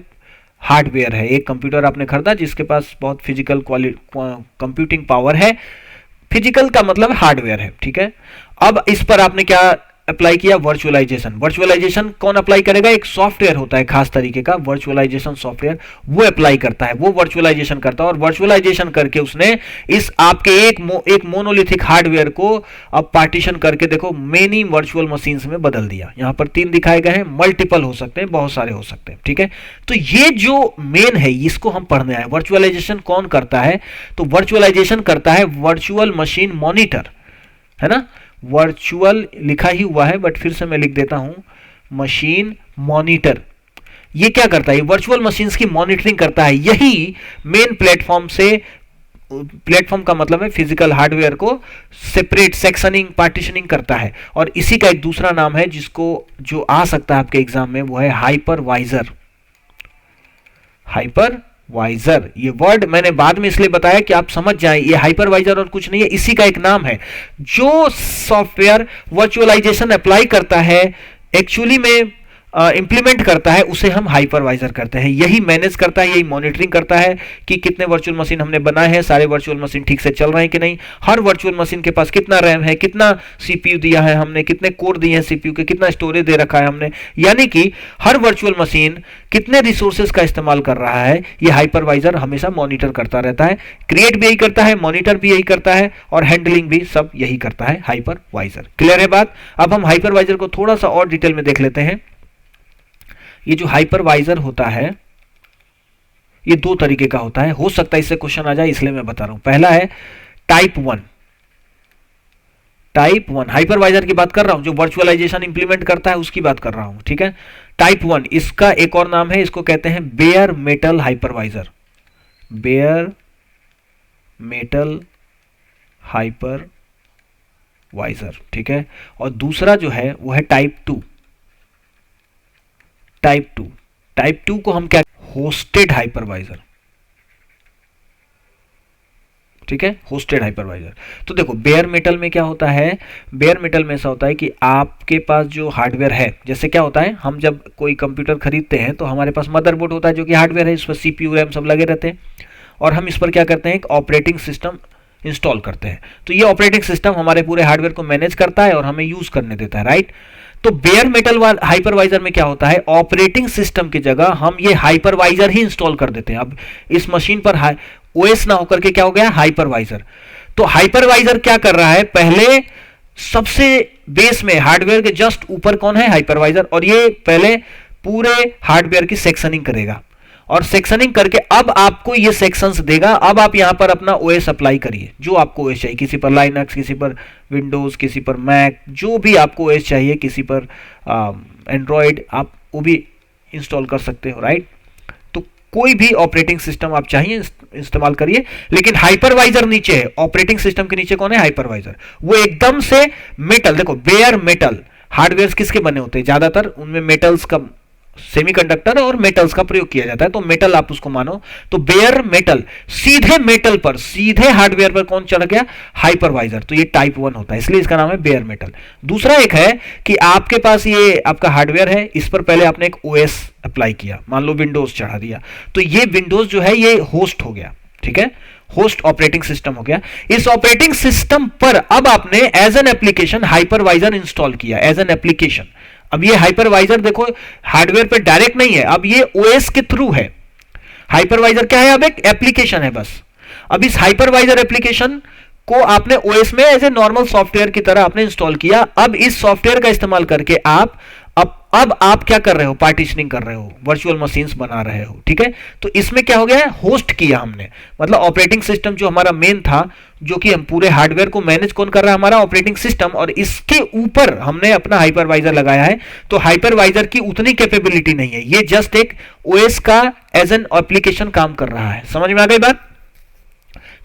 हार्डवेयर है। एक कंप्यूटर आपने खरीदा जिसके पास बहुत फिजिकल कंप्यूटिंग पावर है। फिजिकल का मतलब हार्डवेयर है, ठीक है। अब इस पर आपने क्या अप्लाई किया, वर्चुअलाइजेशन। वर्चुअलाइजेशन कौन अप्लाई करेगा, एक सॉफ्टवेयर होता है खास तरीके का वर्चुअलाइजेशन सॉफ्टवेयर, वो अप्लाई करता है, वो वर्चुअलाइजेशन करता है और वर्चुअलाइजेशन करके उसने इस आपके एक मोनोलिथिक हार्डवेयर को अब पार्टीशन करके देखो मेनी वर्चुअल मशीन्स में बदल दिया। यहां पर 3 दिखाए गए हैं, मल्टीपल हो सकते हैं, बहुत सारे हो सकते हैं, ठीक है। तो ये जो मेन है इसको हम पढ़ने आए। वर्चुअलाइजेशन कौन करता है, तो वर्चुअलाइजेशन करता है वर्चुअल मशीन मॉनिटर, है ना। वर्चुअल लिखा ही हुआ है बट फिर से मैं लिख देता हूं, मशीन मॉनिटर। ये क्या करता है, वर्चुअल मशीन्स की मॉनिटरिंग करता है। यही मेन प्लेटफॉर्म से, प्लेटफॉर्म का मतलब है फिजिकल हार्डवेयर को सेपरेट, सेक्शनिंग, पार्टीशनिंग करता है। और इसी का एक दूसरा नाम है जिसको जो आ सकता है आपके एग्जाम में, वो है हाइपरवाइजर। हाइपरवाइजर, ये वर्ड मैंने बाद में इसलिए बताया कि आप समझ जाएं, ये हाइपरवाइजर और कुछ नहीं है, इसी का एक नाम है। जो सॉफ्टवेयर वर्चुअलाइजेशन अप्लाई करता है एक्चुअली में इंप्लीमेंट करता है उसे हम हाइपरवाइजर करते हैं। यही मैनेज करता है, यही मॉनिटरिंग करता है कि कितने वर्चुअल मशीन हमने बनाए हैं, सारे वर्चुअल मशीन ठीक से चल रहे हैं कि नहीं, हर वर्चुअल मशीन के पास कितना रैम है, कितना सीपीयू दिया है हमने, कितने कोर दिए हैं सीपीयू के, कितना स्टोरेज दे रखा है हमने, यानी कि हर वर्चुअल मशीन कितने रिसोर्सेज का इस्तेमाल कर रहा है, ये हाइपरवाइजर हमेशा मॉनिटर करता रहता है। क्रिएट भी यही करता है, मॉनिटर भी यही करता है और हैंडलिंग भी सब यही करता है हाइपरवाइजर। क्लियर है बात? अब हम हाइपरवाइजर को थोड़ा सा और डिटेल में देख लेते हैं। ये जो हाइपरवाइजर होता है ये दो तरीके का होता है, हो सकता है इससे क्वेश्चन आ जाए इसलिए मैं बता रहा हूं। पहला है टाइप 1। टाइप 1 हाइपरवाइजर की बात कर रहा हूं, जो वर्चुअलाइजेशन इंप्लीमेंट करता है उसकी बात कर रहा हूं, ठीक है। टाइप 1 इसका एक और नाम है, इसको कहते हैं bear metal hypervisor. Bear metal hypervisor, ठीक है। और दूसरा जो है वो है टाइप 2। टाइप 2 को हम क्या, होस्टेड हाइपरवाइजर, ठीक है, होस्टेड हाइपरवाइजर। तो देखो बेयर मेटल में क्या होता है, बेयर मेटल में ऐसा होता है कि आपके पास जो हार्डवेयर है, जैसे क्या होता है, हम जब कोई कंप्यूटर खरीदते हैं तो हमारे पास मदरबोर्ड होता है जो कि हार्डवेयर है, इस पर सीपीयू रैम सब लगे रहते हैं और हम इस पर क्या करते हैं, एक ऑपरेटिंग सिस्टम इंस्टॉल करते हैं। तो ये ऑपरेटिंग सिस्टम हमारे पूरे हार्डवेयर को मैनेज करता है और हमें यूज करने देता है, राइट। तो बेयर मेटल हाइपरवाइजर में क्या होता है, ऑपरेटिंग सिस्टम की जगह हम ये हाइपरवाइजर ही इंस्टॉल कर देते हैं। अब इस मशीन पर ओएस ना होकर के क्या हो गया, हाइपरवाइजर। तो हाइपरवाइजर क्या कर रहा है, पहले सबसे बेस में हार्डवेयर के जस्ट ऊपर कौन है, हाइपरवाइजर, और ये पहले पूरे हार्डवेयर की सेक्शनिंग करेगा और सेक्शनिंग करके अब आपको ये सेक्शंस देगा। अब आप यहां पर अपना ओएस अप्लाई करिए, जो आपको ओएस चाहिए, किसी पर लाइनक्स, किसी पर विंडोज, किसी पर मैक, जो भी आपको ओएस चाहिए, किसी पर एंड्रॉयड, आप वो भी इंस्टॉल कर सकते हो, राइट। तो कोई भी ऑपरेटिंग सिस्टम आप चाहिए इस्तेमाल करिए, लेकिन हाइपरवाइजर नीचे है, ऑपरेटिंग सिस्टम के नीचे कौन है, हाइपरवाइजर। वो एकदम से मेटल, देखो बेयर मेटल हार्डवेयर किसके बने होते हैं, ज्यादातर उनमें मेटल्स का, सेमीकंडक्टर और मेटल्स का प्रयोग किया जाता है, तो मेटल आप उसको मानो। तो बेयर मेटल, सीधे मेटल पर, सीधे हार्डवेयर पर कौन चढ़ गया, हाइपरवाइजर। तो ये टाइप 1 होता है, इसलिए इसका नाम है बेयर मेटल। दूसरा एक है कि आपके पास ये आपका हार्डवेयर है, इस पर पहले आपने एक ओएस अप्लाई किया, मान लो विंडोज चढ़ा दिया, तो ये विंडोज जो है ये होस्ट हो गया, ठीक है, होस्ट ऑपरेटिंग सिस्टम हो गया। इस ऑपरेटिंग सिस्टम पर अब आपने as an application hypervisor install किया, एज एन एप्लीकेशन। अब ये हाइपरवाइजर देखो हार्डवेयर पे डायरेक्ट नहीं है, अब ये ओएस के थ्रू है। हाइपरवाइजर क्या है, अब एक एप्लीकेशन है बस। अब इस हाइपरवाइजर एप्लीकेशन को आपने ओएस में एज ए नॉर्मल सॉफ्टवेयर की तरह आपने इंस्टॉल किया। अब इस सॉफ्टवेयर का इस्तेमाल करके आप अब आप क्या कर रहे हो, पार्टीशनिंग कर रहे हो, वर्चुअल मशीन्स बना रहे हो, ठीक है। तो इसमें क्या हो गया है, होस्ट किया हमने, मतलब ऑपरेटिंग सिस्टम जो हमारा मेन था, जो कि हम पूरे हार्डवेयर को मैनेज कौन कर रहा है, हमारा ऑपरेटिंग सिस्टम, और इसके ऊपर हमने अपना हाइपरवाइजर लगाया है। तो हाइपरवाइजर की उतनी कैपेबिलिटी नहीं है, ये जस्ट एक ओएस का एज एन एप्लीकेशन काम कर रहा है। समझ में आ गई बात?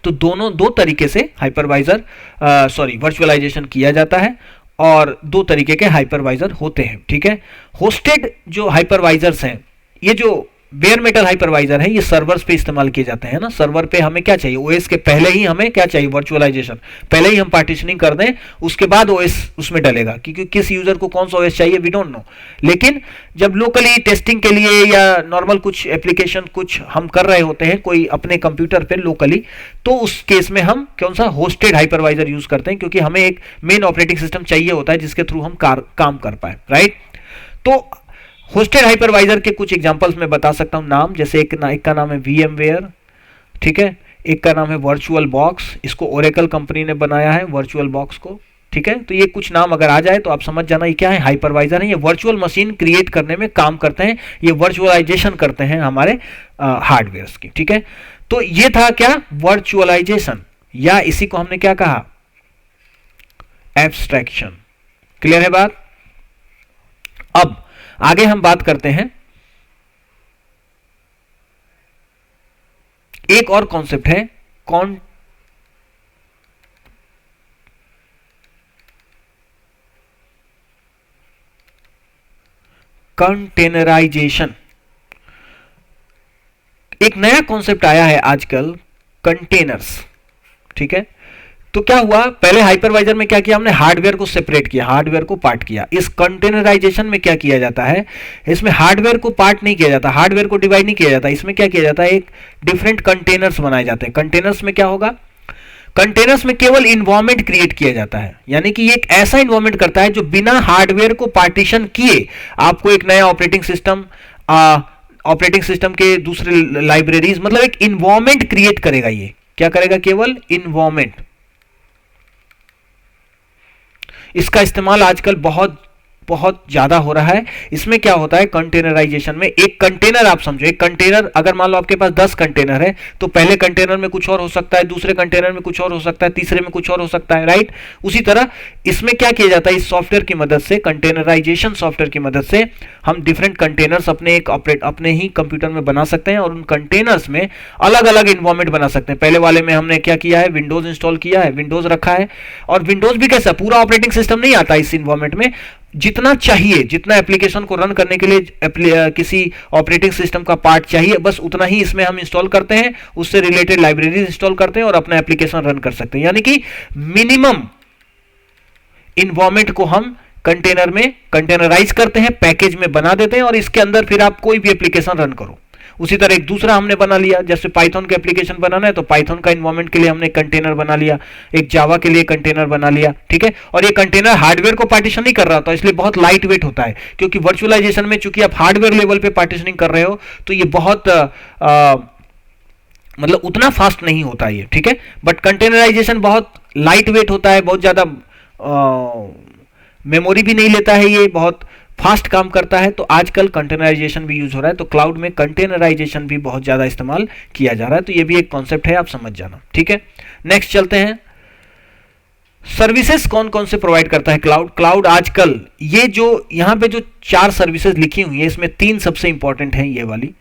तो दोनों दो तरीके से हाइपरवाइजर वर्चुअलाइजेशन किया जाता है और दो तरीके के हाइपरवाइजर होते हैं, ठीक है। होस्टेड जो हाइपरवाइजर्स हैं, ये जो बेयर मेटल हाइपरवाइजर है, ये सर्वर्स पे इस्तेमाल किए जाते हैं ना। सर्वर पे हमें क्या चाहिए, ओएस के पहले ही हमें क्या चाहिए, वर्चुअलाइजेशन, पहले ही हम पार्टीशनिंग कर दें, उसके बाद ओएस उसमें डलेगा, क्योंकि किस यूजर को कौन सा ओएस चाहिए वी डोंट नो। लेकिन जब लोकली टेस्टिंग के लिए या नॉर्मल कुछ एप्लीकेशन कुछ हम कर रहे होते हैं कोई अपने कंप्यूटर पे लोकली, तो उस केस में हम कौन सा होस्टेड हाइपरवाइजर यूज करते हैं, क्योंकि हमें एक मेन ऑपरेटिंग सिस्टम चाहिए होता है जिसके थ्रू हम काम कर पाए, राइट। तो होस्टेड हाइपरवाइजर के कुछ एग्जांपल्स मैं बता सकता हूं नाम, जैसे एक का नाम है VMware, ठीक है, एक का नाम है वर्चुअल बॉक्स, इसको ओरेकल कंपनी ने बनाया है वर्चुअल बॉक्स को, ठीक है। तो ये कुछ नाम अगर आ जाए तो आप समझ जाना ये क्या है, हाइपरवाइजर है। ये वर्चुअल मशीन क्रिएट करने में काम करते हैं, ये वर्चुअलाइजेशन करते हैं हमारे हार्डवेयर की, ठीक है। तो ये था क्या, वर्चुअलाइजेशन, या इसी को हमने क्या कहा, एब्स्ट्रैक्शन। क्लियर है बात? अब आगे हम बात करते हैं, एक और कॉन्सेप्ट है कंटेनराइजेशन। एक नया कॉन्सेप्ट आया है आजकल, कंटेनर्स, ठीक है। तो क्या हुआ, पहले हाइपरवाइजर में क्या किया हमने, हार्डवेयर को सेपरेट किया, हार्डवेयर को पार्ट किया। इस कंटेनराइजेशन में क्या किया जाता है, इसमें हार्डवेयर को पार्ट नहीं किया जाता, हार्डवेयर को डिवाइड नहीं किया जाता, इसमें क्या किया जाता है, एक डिफरेंट कंटेनर्स बनाए जाते हैं। कंटेनर्स में क्या होगा, कंटेनर्स में केवल इन्वायरमेंट क्रिएट किया जाता है, यानी कि एक ऐसा इन्वायरमेंट करता है जो बिना हार्डवेयर को पार्टीशन किए आपको एक नया ऑपरेटिंग सिस्टम के दूसरे लाइब्रेरीज, मतलब एक इन्वायरमेंट क्रिएट करेगा। ये क्या करेगा, केवल इन्वायरमेंट। इसका इस्तेमाल आजकल बहुत बहुत ज्यादा हो रहा है। इसमें क्या होता है, कंटेनराइजेशन में एक कंटेनर, आप समझो एक कंटेनर, अगर मान लो आपके पास 10 कंटेनर है तो पहले कंटेनर में कुछ और हो सकता है, दूसरे कंटेनर में कुछ और हो सकता है, तीसरे में कुछ और हो सकता है, राइट। उसी तरह इसमें क्या किया जाता है, इस सॉफ्टवेयर की मदद से, कंटेनराइजेशन सॉफ्टवेयर की मदद से हम डिफरेंट कंटेनर्स अपने ही कंप्यूटर में बना सकते हैं और उन कंटेनर्स में अलग अलग इन्वायरमेंट बना सकते हैं। पहले वाले में हमने क्या किया है, विंडोज इंस्टॉल किया है, विंडोज रखा है, और विंडोज भी कैसा, पूरा ऑपरेटिंग सिस्टम नहीं आता इस इन्वायरमेंट में, जितना चाहिए, जितना एप्लीकेशन को रन करने के लिए किसी ऑपरेटिंग सिस्टम का पार्ट चाहिए, बस उतना ही इसमें हम इंस्टॉल करते हैं, उससे रिलेटेड लाइब्रेरीज इंस्टॉल करते हैं और अपना एप्लीकेशन रन कर सकते हैं। यानी कि मिनिमम इन्वायरमेंट को हम कंटेनर में कंटेनराइज करते हैं, पैकेज में बना देते हैं और इसके अंदर फिर आप कोई भी एप्लीकेशन रन करो। उसी तरह एक दूसरा हमने बना लिया, जैसे पाइथन का एप्लीकेशन बनाना है तो पाइथन का इन्वायरमेंट के लिए हमने कंटेनर बना लिया, एक जावा के लिए कंटेनर बना लिया, ठीक है। और ये कंटेनर हार्डवेयर को पार्टीशन नहीं कर रहा था, इसलिए बहुत लाइट वेट होता है, क्योंकि वर्चुअलाइजेशन में चूंकि आप हार्डवेयर लेवल पे पार्टीशनिंग कर रहे हो तो ये बहुत मतलब उतना फास्ट नहीं होता ये, ठीक है। बट कंटेनराइजेशन बहुत लाइट वेट होता है, बहुत ज्यादा मेमोरी भी नहीं लेता है, ये बहुत फास्ट काम करता है। तो आजकल कंटेनराइजेशन भी यूज हो रहा है, तो क्लाउड में कंटेनराइजेशन भी बहुत ज्यादा इस्तेमाल किया जा रहा है। तो ये भी एक कॉन्सेप्ट है, आप समझ जाना, ठीक है। नेक्स्ट चलते हैं, सर्विसेज कौन कौन से प्रोवाइड करता है क्लाउड। क्लाउड आजकल ये जो यहां पे जो 4 सर्विसेज लिखी हुई है, इसमें 3 सबसे इंपॉर्टेंट है। ये वाली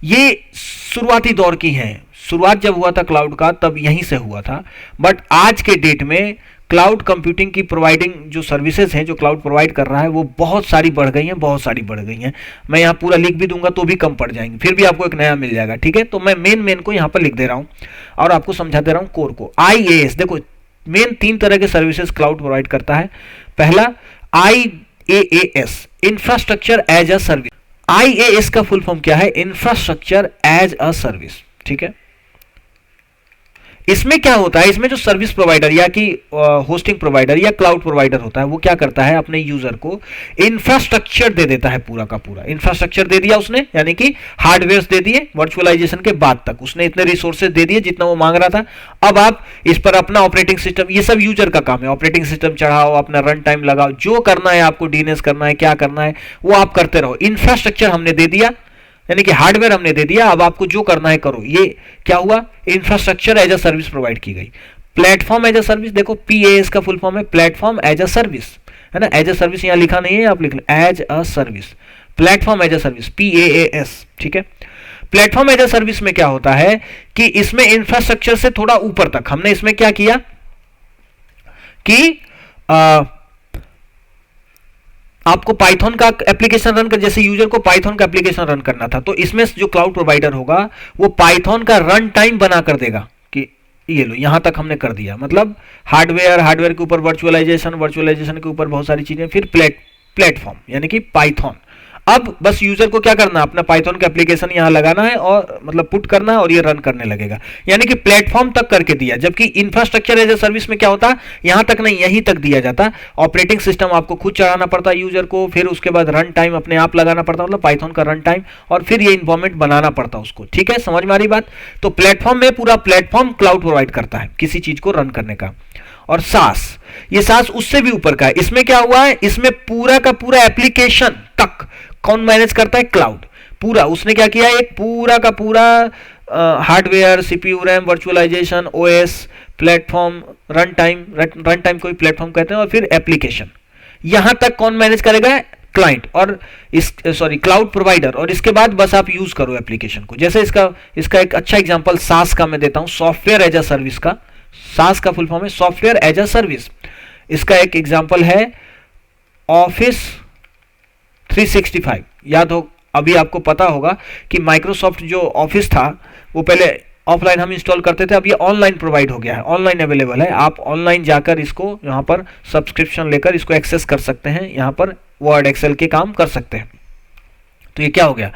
ये शुरुआती दौर की हैं, शुरुआत जब हुआ था क्लाउड का तब यहीं से हुआ था, बट आज के डेट में क्लाउड कंप्यूटिंग की प्रोवाइडिंग जो सर्विसेज हैं, जो क्लाउड प्रोवाइड कर रहा है, वो बहुत सारी बढ़ गई हैं, बहुत सारी बढ़ गई हैं। मैं यहाँ पूरा लिख भी दूंगा तो भी कम पड़ जाएंगे, फिर भी आपको एक नया मिल जाएगा, ठीक है। तो मैं मेन को यहाँ पर लिख दे रहा हूँ और आपको समझा दे रहा हूँ कोर को। IaaS, देखो मेन 3 तरह के सर्विसेज क्लाउड प्रोवाइड करता है। पहला IaaS, infrastructure as a service. IaaS का फुल फॉर्म क्या है, इंफ्रास्ट्रक्चर एज अ सर्विस, ठीक है। इसमें क्या होता है, इसमें जो सर्विस प्रोवाइडर या कि होस्टिंग प्रोवाइडर या क्लाउड प्रोवाइडर होता है, वो क्या करता है, अपने यूजर को इंफ्रास्ट्रक्चर दे देता है, पूरा का पूरा इंफ्रास्ट्रक्चर दे दिया उसने, यानी कि हार्डवेयर दे दिए, वर्चुअलाइजेशन के बाद तक उसने इतने रिसोर्सेज दे दिए जितना वो मांग रहा था। अब आप इस पर अपना ऑपरेटिंग सिस्टम, ये सब यूजर का काम है, ऑपरेटिंग सिस्टम चढ़ाओ, अपना रन टाइम लगाओ, जो करना है आपको, डीएनएस करना है, क्या करना है वो आप करते रहो। इंफ्रास्ट्रक्चर हमने दे दिया, यानी कि हार्डवेयर हमने दे दिया, अब आपको जो करना है करो। ये क्या हुआ, infrastructure as a service provide की गई। प्लेटफॉर्म एज अ सर्विस, देखो PaaS का फुल फॉर्म है प्लेटफॉर्म एज अ सर्विस, है ना। एज अ सर्विस यहां लिखा नहीं है, आप लिख लो as a service, platform as a service, PaaS, ठीक है। प्लेटफॉर्म एज अ सर्विस में क्या होता है कि इसमें इंफ्रास्ट्रक्चर से थोड़ा ऊपर तक हमने इसमें क्या किया कि आपको पाइथन का एप्लीकेशन रन कर, जैसे यूजर को पाइथन का एप्लीकेशन रन करना था, तो इसमें जो क्लाउड प्रोवाइडर होगा वो पाइथन का रन टाइम बना कर देगा कि ये लो यहां तक हमने कर दिया, मतलब हार्डवेयर के ऊपर वर्चुअलाइजेशन के ऊपर बहुत सारी चीजें, फिर प्लेटफॉर्म यानी कि पाइथन। अब बस यूजर को क्या करना है, अपना पाइथन का एप्लीकेशन यहां लगाना है और मतलब पुट करना है और ये रन करने लगेगा, यानी कि प्लेटफॉर्म तक करके दिया। जबकि इंफ्रास्ट्रक्चर एज ए सर्विस में क्या होता है, यहां तक नहीं यहीं तक दिया जाता, ऑपरेटिंग सिस्टम आपको खुद चढ़ाना पड़ता है यूजर को, फिर उसके बाद रन टाइम अपने आप लगाना पड़ता, मतलब पाइथन का रन टाइम, और फिर ये इन्वायरमेंट बनाना पड़ता उसको, ठीक है। समझ में आ रही बात। तो प्लेटफॉर्म में पूरा प्लेटफॉर्म क्लाउड प्रोवाइड करता है किसी चीज को रन करने का। और SaaS, ये SaaS उससे भी ऊपर का है। इसमें क्या हुआ है, इसमें पूरा का पूरा एप्लीकेशन तक कौन मैनेज करता है, क्लाउड। पूरा उसने क्या किया, एक पूरा का पूरा hardware, CPU, RAM, virtualisation, OS, platform, runtime कोई प्लेटफॉर्म कहते हैं, और फिर एप्लीकेशन, यहां तक कौन मैनेज करेगा, क्लाइंट और क्लाउड प्रोवाइडर। और इसके बाद बस आप यूज करो एप्लीकेशन को। जैसे इसका एक अच्छा एग्जांपल SaaS का मैं देता हूं, सॉफ्टवेयर एज अ सर्विस का। SaaS का फुल फॉर्म है सॉफ्टवेयर एज अ सर्विस। इसका एक एग्जांपल है ऑफिस 365। याद हो, अभी आपको पता होगा कि माइक्रोसॉफ्ट जो ऑफिस था वो पहले ऑफलाइन हम इंस्टॉल करते थे, अब ये ऑनलाइन प्रोवाइड हो गया है, ऑनलाइन अवेलेबल है। आप ऑनलाइन जाकर इसको यहाँ पर सब्सक्रिप्शन लेकर इसको एक्सेस कर सकते हैं, यहाँ पर वर्ड एक्सेल के काम कर सकते हैं। तो ये क्या हो गया,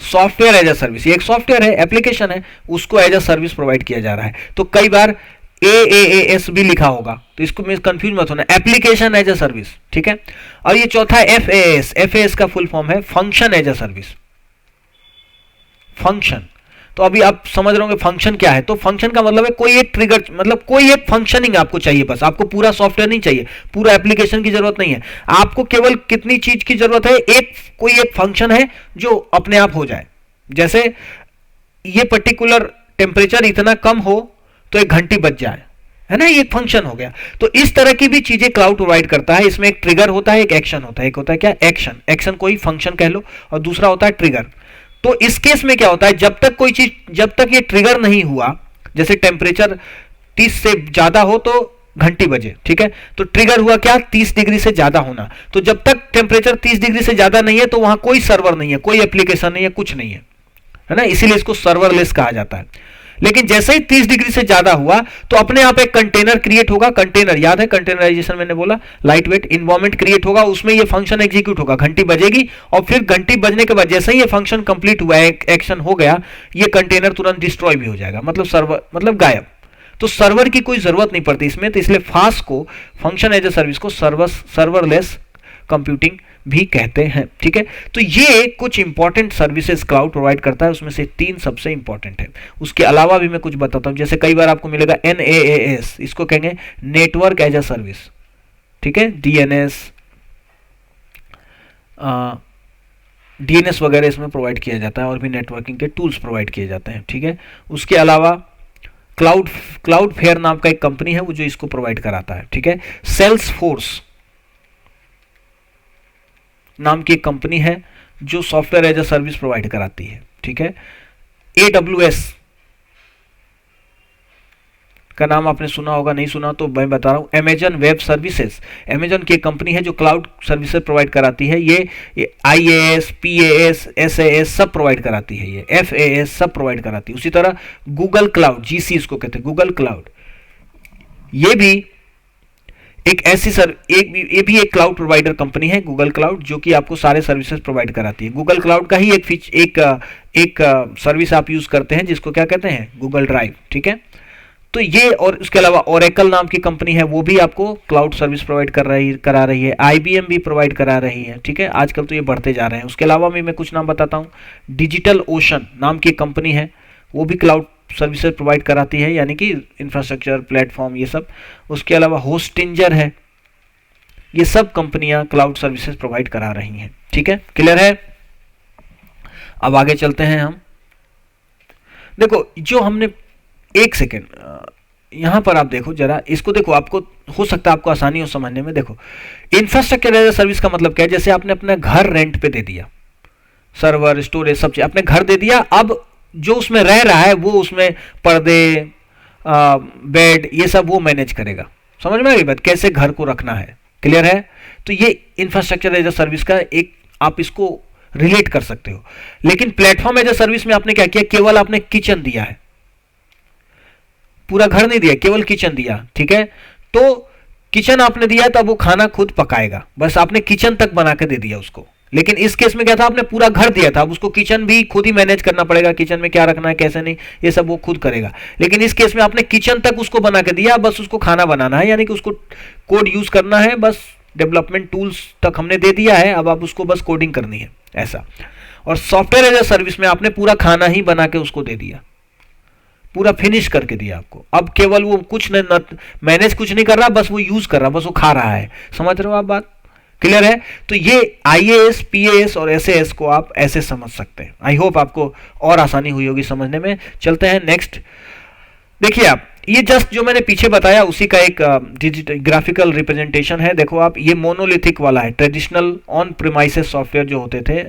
सॉफ्टवेयर एज अ सर्विस। ये एक सॉफ्टवेयर है, एप्लीकेशन है, उसको एज अ सर्विस प्रोवाइड किया जा रहा है। तो कई बार AaaS भी लिखा होगा, तो इसको मैं कंफ्यूज मत होना, एप्लीकेशन एज अ सर्विस, ठीक है। और ये चौथा है FaaS। FaaS का फुल फॉर्म है function as a service, function. तो अभी आप समझ रहे होंगे फंक्शन क्या है। तो फंक्शन का मतलब है कोई एक ट्रिगर, मतलब कोई एक फंक्शनिंग आपको चाहिए, बस आपको पूरा सॉफ्टवेयर नहीं चाहिए, पूरा एप्लीकेशन की जरूरत नहीं है। आपको केवल कितनी चीज की जरूरत है, कोई एक फंक्शन है जो अपने आप हो जाए। जैसे ये पर्टिकुलर टेम्परेचर इतना कम हो तो 1 घंटी बच जाए, है ना, ये एक फंक्शन हो गया। तो इस तरह की भी चीजें क्लाउड प्रोवाइड करता है। इसमें एक ट्रिगर होता है, एक एक्शन होता है। एक होता है क्या, एक्शन, एक्शन कोई फंक्शन कह लो, और दूसरा होता है ट्रिगर। तो इस केस में क्या होता है, जब तक कोई चीज, जब तक ये ट्रिगर नहीं हुआ, जैसे टेम्परेचर 30 से ज्यादा हो तो घंटी बजे, ठीक है। तो ट्रिगर हुआ क्या, 30 डिग्री से ज्यादा होना। तो जब तक टेम्परेचर 30 डिग्री से ज्यादा नहीं है तो वहां कोई सर्वर नहीं है, कोई एप्लीकेशन नहीं है, कुछ नहीं है ना, इसीलिए इसको सर्वरलेस कहा जाता है। लेकिन जैसे ही 30 डिग्री से ज्यादा हुआ तो अपने आप एक कंटेनर क्रिएट होगा। कंटेनर याद है, कंटेनराइजेशन मैंने बोला, लाइट वेट इन्वायरमेंट क्रिएट होगा, उसमें ये फंक्शन एग्जीक्यूट होगा, घंटी बजेगी, और फिर घंटी बजने के बाद जैसे ही ये फंक्शन कंप्लीट हुआ, एक्शन हो गया, ये कंटेनर तुरंत डिस्ट्रॉय भी हो जाएगा, मतलब सर्वर, मतलब गायब। तो सर्वर की कोई जरूरत नहीं पड़ती इसमें। तो इसलिए फास्ट को, फंक्शन एज ए सर्विस को सर्वरलेस कंप्यूटिंग भी कहते हैं, ठीक है। तो ये कुछ इंपॉर्टेंट सर्विसेज क्लाउड प्रोवाइड करता है, उसमें से 3 सबसे इंपॉर्टेंट है। उसके अलावा भी मैं कुछ बताता हूं, जैसे कई बार आपको मिलेगा NaaS, इसको कहेंगे नेटवर्क एज अ सर्विस, ठीक है। DNS वगैरह इसमें प्रोवाइड किया जाता है, और भी नेटवर्किंग के टूल्स प्रोवाइड किए जाते हैं, ठीक है। उसके अलावा क्लाउडफेयर नाम का एक कंपनी है वो जो इसको प्रोवाइड कराता है, ठीक है। सेल्सफोर्स नाम की एक कंपनी है जो software as a service provide कराती है, ठीक है। AWS का नाम आपने सुना होगा, नहीं सुना तो मैं बता रहा हूं, अमेजन वेब सर्विसेज। अमेजन की एक कंपनी है जो क्लाउड सर्विसेज प्रोवाइड कराती है। ये IaaS, PaaS, SaaS सब प्रोवाइड कराती है, ये FaaS सब प्रोवाइड कराती है। उसी तरह गूगल क्लाउड, GC इसको कहते हैं, गूगल क्लाउड, ये भी एक ऐसी ये भी एक क्लाउड प्रोवाइडर कंपनी है, गूगल क्लाउड, जो कि आपको सारे सर्विसेज प्रोवाइड कराती है। गूगल क्लाउड का ही एक सर्विस आप यूज करते हैं जिसको क्या कहते हैं, गूगल ड्राइव, ठीक है। तो ये, और उसके अलावा ओरेकल नाम की कंपनी है, वो भी आपको क्लाउड सर्विस प्रोवाइड करा रही है। IBM भी प्रोवाइड करा रही है, ठीक है। आजकल तो ये बढ़ते जा रहे हैं। उसके अलावा भी मैं कुछ नाम बताता हूँ, डिजिटल ओशन नाम की कंपनी है, वो भी क्लाउड सर्विसेज प्रोवाइड कराती है, यानी कि इंफ्रास्ट्रक्चर, प्लेटफॉर्म, ये सब। उसके अलावा होस्टिंजर है, ये सब कंपनियां क्लाउड सर्विसेज प्रोवाइड करा रही हैं, ठीक है। क्लियर है। अब आगे चलते हैं हम। देखो, जो हमने, एक सेकेंड यहां पर आप देखो जरा, इसको देखो, आपको हो सकता है आपको आसानी हो समझने में। देखो, इंफ्रास्ट्रक्चर एज अ सर्विस का मतलब क्या है, जैसे आपने अपना घर रेंट पे दे दिया, सर्वर, स्टोरेज, सब चीज आपने घर दे दिया। अब जो उसमें रह रहा है वो उसमें पर्दे, बेड, ये सब वो मैनेज करेगा। समझ में आ गई बात, कैसे घर को रखना है। क्लियर है। तो ये इंफ्रास्ट्रक्चर एज अ सर्विस का एक, आप इसको रिलेट कर सकते हो। लेकिन प्लेटफॉर्म एज अ सर्विस में आपने क्या किया, केवल आपने किचन दिया है, पूरा घर नहीं दिया, केवल किचन दिया, ठीक है। तो किचन आपने दिया तो अब वो खाना खुद पकाएगा, बस आपने किचन तक बना के दे दिया उसको। लेकिन इस केस में क्या था, आपने पूरा घर दिया था, अब उसको किचन भी खुद ही मैनेज करना पड़ेगा, किचन में क्या रखना है, कैसे नहीं, ये सब वो खुद करेगा। लेकिन इस केस में आपने किचन तक उसको बना के दिया, बस उसको खाना बनाना है, यानी कि उसको कोड यूज करना है, बस डेवलपमेंट टूल्स तक हमने दे दिया है, अब आप उसको बस कोडिंग करनी है, ऐसा। और सॉफ्टवेयर एज अ सर्विस में आपने पूरा खाना ही बना के उसको दे दिया, पूरा फिनिश करके दिया आपको। अब केवल वो कुछ मैनेज कुछ नहीं कर रहा, बस वो यूज कर रहा, बस वो खा रहा है। समझ रहे हो आप बात। क्लियर है। तो ये IAS, PAS और SAS को आप ऐसे समझ सकते हैं। आई होप आपको और आसानी हुई होगी समझने में। चलते हैं नेक्स्ट। देखिए आप, ये जस्ट जो मैंने पीछे बताया उसी का एक डिजिटल ग्राफिकल रिप्रेजेंटेशन है। देखो आप, ये मोनोलिथिक वाला है, ट्रेडिशनल ऑन प्रीमाइसेस सॉफ्टवेयर जो होते थे,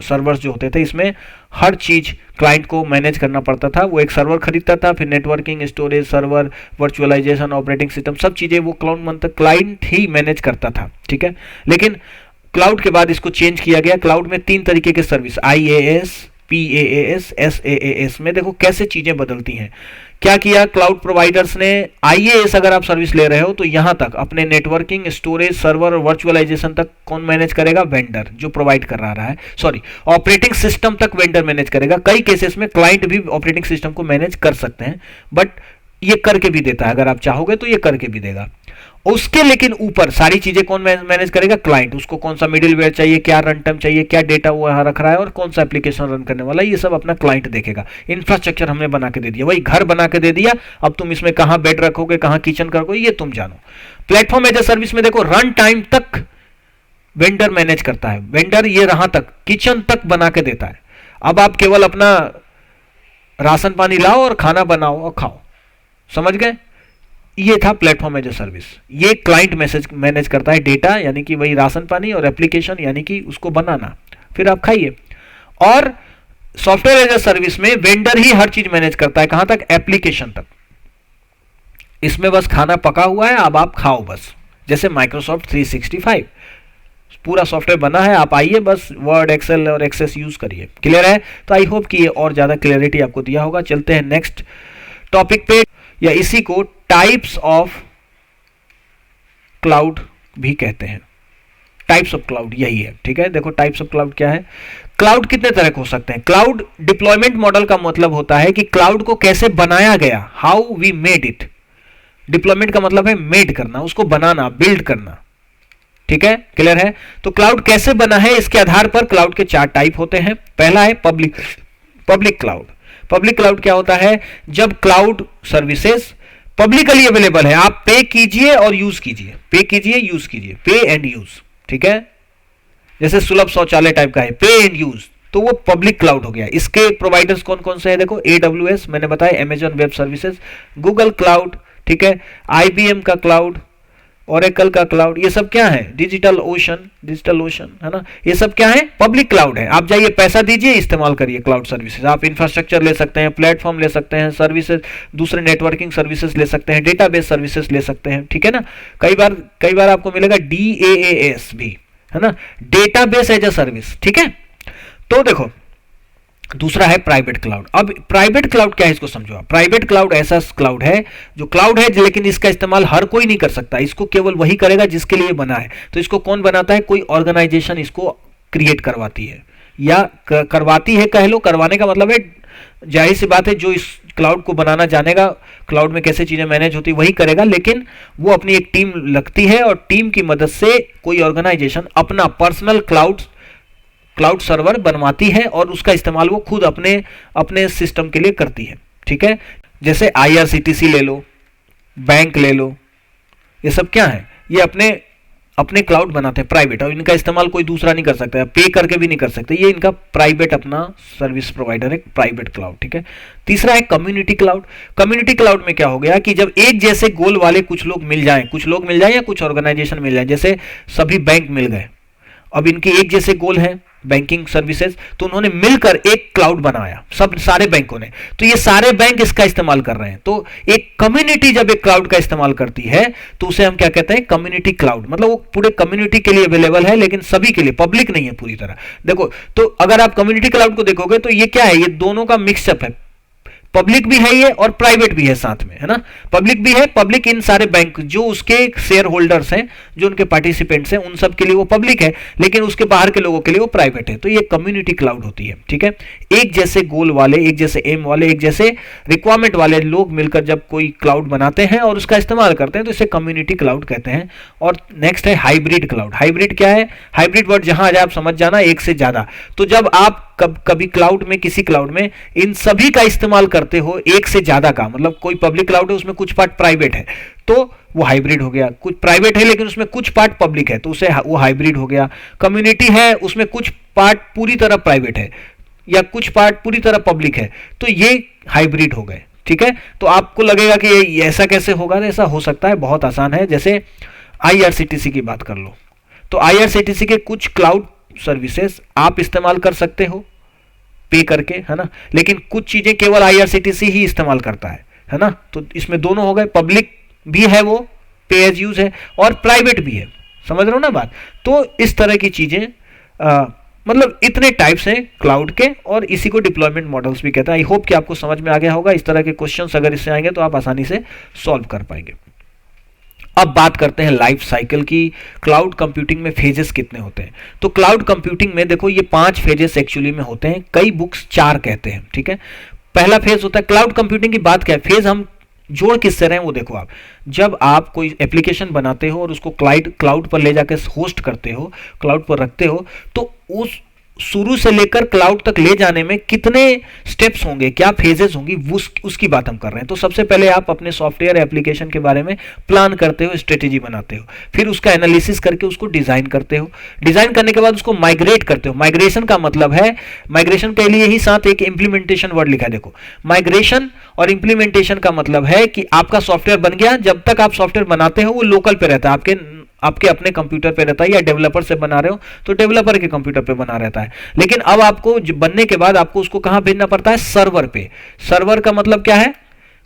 सर्वर्स जो होते थे, इसमें हर चीज क्लाइंट को मैनेज करना पड़ता था। वो एक सर्वर खरीदता था, फिर networking, storage, server, virtualisation, operating system, सब चीजें वो क्लाइंट ही मैनेज करता था, ठीक है। लेकिन क्लाउड के बाद इसको चेंज किया गया। क्लाउड में 3 तरीके के सर्विस, IaaS, PaaS, SaaS में देखो कैसे चीजें बदलती हैं। क्या किया क्लाउड प्रोवाइडर्स ने, IaaS अगर आप सर्विस ले रहे हो तो यहां तक अपने नेटवर्किंग, स्टोरेज, सर्वर और वर्चुअलाइजेशन तक कौन मैनेज करेगा? वेंडर, जो प्रोवाइड कर रहा है, सॉरी ऑपरेटिंग सिस्टम तक वेंडर मैनेज करेगा। कई केसेस में क्लाइंट भी ऑपरेटिंग सिस्टम को मैनेज कर सकते हैं, बट ये करके भी देता है, अगर आप चाहोगे तो ये करके भी देगा। उसके लेकिन ऊपर सारी चीजें कौन मैनेज करेगा? क्लाइंट। उसको कौन सा मिडिलवेयर चाहिए, क्या रन टाइम चाहिए, क्या डेटा वो यहाँ रख रहा है और कौन सा एप्लीकेशन रन करने वाला है, ये सब अपना क्लाइंट देखेगा। इंफ्रास्ट्रक्चर हमने बना के दे दिया, वही घर बना के दे दिया, अब तुम इसमें कहां बेड रखोगे, कहां किचन करोगे, ये तुम जानो। प्लेटफॉर्म एज ए सर्विस में देखो रन टाइम तक वेंडर मैनेज करता है, वेंडर ये रहां तक किचन तक बना के देता है। अब आप केवल अपना राशन पानी लाओ और खाना बनाओ और खाओ, समझ गए? ये था प्लेटफॉर्म एज ए सर्विस। ये क्लाइंट मैनेज करता है डेटा, यानी कि वही राशन पानी, और एप्लीकेशन यानी कि उसको बनाना, फिर आप खाइए। और सॉफ्टवेयर एज ए सर्विस में वेंडर ही हर चीज मैनेज करता है, कहां तक? एप्लीकेशन तक। इसमें बस खाना पका हुआ है, अब आप खाओ बस, जैसे माइक्रोसॉफ्ट 365 पूरा सॉफ्टवेयर बना है, आप आइए बस वर्ड, एक्सेल और एक्सेस यूज करिए। क्लियर है? तो आई होप कि ये और ज्यादा क्लियरिटी आपको दिया होगा। चलते हैं नेक्स्ट टॉपिक पे, या इसी को टाइप्स ऑफ क्लाउड भी कहते हैं। टाइप्स ऑफ क्लाउड यही है, ठीक है। देखो टाइप्स ऑफ क्लाउड क्या है। क्लाउड कितने तरह के हो सकते हैं? क्लाउड डिप्लॉयमेंट मॉडल का मतलब होता है कि क्लाउड को कैसे बनाया गया, how we made it. Deployment का मतलब है मेड करना, उसको बनाना, बिल्ड करना, ठीक है। क्लियर है? तो क्लाउड कैसे बना है, इसके आधार पर क्लाउड के 4 टाइप होते हैं। पहला है पब्लिक क्लाउड। पब्लिक क्लाउड क्या होता है? जब क्लाउड सर्विसेज पब्लिकली अवेलेबल है, आप पे कीजिए और यूज कीजिए, पे कीजिए, यूज कीजिए, पे एंड यूज, ठीक है। जैसे सुलभ शौचालय टाइप का है, पे एंड यूज, तो वो पब्लिक क्लाउड हो गया। इसके प्रोवाइडर्स कौन कौन से हैं? देखो AWS मैंने बताया, Amazon web services, Google cloud, ठीक है, IBM का क्लाउड, ओरेकल का क्लाउड, ये सब क्या है? डिजिटल ओशन है ना, ये सब क्या है? पब्लिक क्लाउड है। आप जाइए, पैसा दीजिए, इस्तेमाल करिए क्लाउड सर्विसेज। आप इंफ्रास्ट्रक्चर ले सकते हैं, प्लेटफॉर्म ले सकते हैं, सर्विसेज, दूसरे नेटवर्किंग सर्विसेज ले सकते हैं, डेटाबेस सर्विसेज ले सकते हैं, ठीक है ना। कई बार आपको मिलेगा DaaS भी, है ना, डेटाबेस एज ए सर्विस, ठीक है। तो देखो दूसरा है प्राइवेट क्लाउड। अब प्राइवेट क्लाउड क्या है, इसको समझो आप। प्राइवेट क्लाउड ऐसा क्लाउड है जो क्लाउड है, लेकिन इसका इस्तेमाल हर कोई नहीं कर सकता, इसको केवल वही करेगा जिसके लिए बना है। तो इसको कौन बनाता है? कोई ऑर्गेनाइजेशन इसको क्रिएट करवाती है, या करवाती है, कह लो। करवाने का मतलब है, जाहिर सी बात है, जो इस क्लाउड को बनाना जानेगा, क्लाउड में कैसे चीजें मैनेज होती वही करेगा, लेकिन वो अपनी एक टीम लगती है और टीम की मदद से कोई ऑर्गेनाइजेशन अपना पर्सनल क्लाउड सर्वर बनवाती है और उसका इस्तेमाल वो खुद अपने सिस्टम के लिए करती है, ठीक है। जैसे IRCTC ले लो, बैंक ले लो, ये सब क्या है? ये अपने क्लाउड बनाते हैं प्राइवेट, और इनका इस्तेमाल कोई दूसरा नहीं कर सकता है, पे करके भी नहीं कर सकते। ये इनका प्राइवेट अपना सर्विस प्रोवाइडर है, प्राइवेट क्लाउड, ठीक है। तीसरा है कम्युनिटी क्लाउड। कम्युनिटी क्लाउड में क्या हो गया कि जब एक जैसे गोल वाले कुछ लोग मिल जाएं या कुछ ऑर्गेनाइजेशन मिल जाए, जैसे सभी बैंक मिल गए, अब इनके एक जैसे गोल हैं बैंकिंग सर्विसेज, तो उन्होंने मिलकर एक क्लाउड बनाया, सारे बैंकों ने। तो ये सारे बैंक इसका इस्तेमाल कर रहे हैं। तो एक कम्युनिटी जब एक क्लाउड का इस्तेमाल करती है तो उसे हम क्या कहते हैं? Community cloud. मतलब वो पूरे कम्युनिटी के लिए अवेलेबल है, लेकिन सभी के लिए, पब्लिक नहीं है पूरी तरह। देखो, तो अगर आप कम्युनिटी क्लाउड को देखोगे तो ये क्या है? ये दोनों का मिक्सअप है, पब्लिक भी है ये और प्राइवेट भी है साथ में, है ना। पब्लिक भी है, पब्लिक इन सारे बैंक जो उसके शेयर होल्डर्स हैं, जो उनके पार्टिसिपेंट्स हैं, उन सब के लिए वो पब्लिक है, लेकिन उसके बाहर के लोगों के लिए वो प्राइवेट है। तो ये कम्युनिटी क्लाउड होती है, ठीक है। एक जैसे गोल वाले, एक जैसे एम वाले, एक जैसे रिक्वायरमेंट वाले लोग मिलकर जब कोई क्लाउड बनाते हैं और उसका इस्तेमाल करते हैं तो इसे कम्युनिटी क्लाउड कहते हैं। और नेक्स्ट है हाइब्रिड क्लाउड। हाइब्रिड क्या है? हाइब्रिड वर्ड जहां आ जाए आप समझ जाना, एक से ज्यादा। तो जब आप कभी क्लाउड में, किसी क्लाउड में इन सभी का इस्तेमाल करते हो, एक से ज्यादा का, मतलब कोई पब्लिक क्लाउड है उसमें कुछ पार्ट प्राइवेट है तो वो हाइब्रिड हो गया। कुछ प्राइवेट है लेकिन उसमें कुछ पार्ट पब्लिक है तो उसे वो हाइब्रिड हो गया। कम्युनिटी है, उसमें कुछ पार्ट पूरी तरह प्राइवेट है या कुछ पार्ट पूरी तरह पब्लिक है, तो ये हाइब्रिड हो गए, ठीक है। तो आपको लगेगा कि ये ऐसा कैसे होगा? ऐसा हो सकता है, बहुत आसान है। जैसे IRCTC की बात कर लो, तो IRCTC के कुछ क्लाउड सर्विसेज आप इस्तेमाल कर सकते हो पे करके, है ना, लेकिन कुछ चीजें केवल IRCTC ही इस्तेमाल करता है ना। तो इसमें दोनों हो गए, पब्लिक भी है, वो पे एज यूज है, और प्राइवेट भी है। समझ रहे हो ना बात? तो इस तरह की चीजें मतलब इतने टाइप्स हैं क्लाउड के, और इसी को डिप्लॉयमेंट मॉडल्स भी कहते हैं। आई होप कि आपको समझ में आ गया होगा। इस तरह के क्वेश्चंस अगर इससे आएंगे तो आप आसानी से सॉल्व कर पाएंगे। अब बात करते हैं लाइफ साइकिल की। क्लाउड कंप्यूटिंग में फेजेस कितने होते हैं? तो क्लाउड कंप्यूटिंग में देखो ये 5 फेजेस एक्चुअली में होते हैं, कई बुक्स 4 कहते हैं, ठीक है। पहला फेज होता है क्लाउड कंप्यूटिंग की बात क्या है, फेज हम जोड़ किससे रहे हैं वो देखो। आप जब आप कोई एप्लीकेशन बनाते हो और उसको क्लाउड पर ले जाकर होस्ट करते हो, क्लाउड पर रखते हो, तो उस शुरू से लेकर क्लाउड तक ले जाने में कितने स्टेप्स होंगे, क्या फेजेस होंगी, उसकी बात हम कर रहे हैं। तो सबसे पहले आप अपने सॉफ्टवेयर एप्लीकेशन के बारे में प्लान करते हो, स्ट्रेटेजी बनाते हो, फिर उसका एनालिसिस करके उसको डिजाइन करते हो, डिजाइन करने के बाद उसको माइग्रेट करते हो। माइग्रेशन का मतलब है, माइग्रेशन के लिए ही साथ एक इंप्लीमेंटेशन वर्ड लिखा है, देखो माइग्रेशन और इंप्लीमेंटेशन का मतलब है कि आपका सॉफ्टवेयर बन गया, जब तक आप सॉफ्टवेयर बनाते हो वो लोकल पे रहता है, आपके अपने कंप्यूटर पे रहता है, या डेवलपर से बना रहे हो तो डेवलपर के कंप्यूटर पे बना रहता है। लेकिन अब आपको बनने के बाद आपको उसको कहां भेजना पड़ता है? सर्वर पे। सर्वर का मतलब क्या है?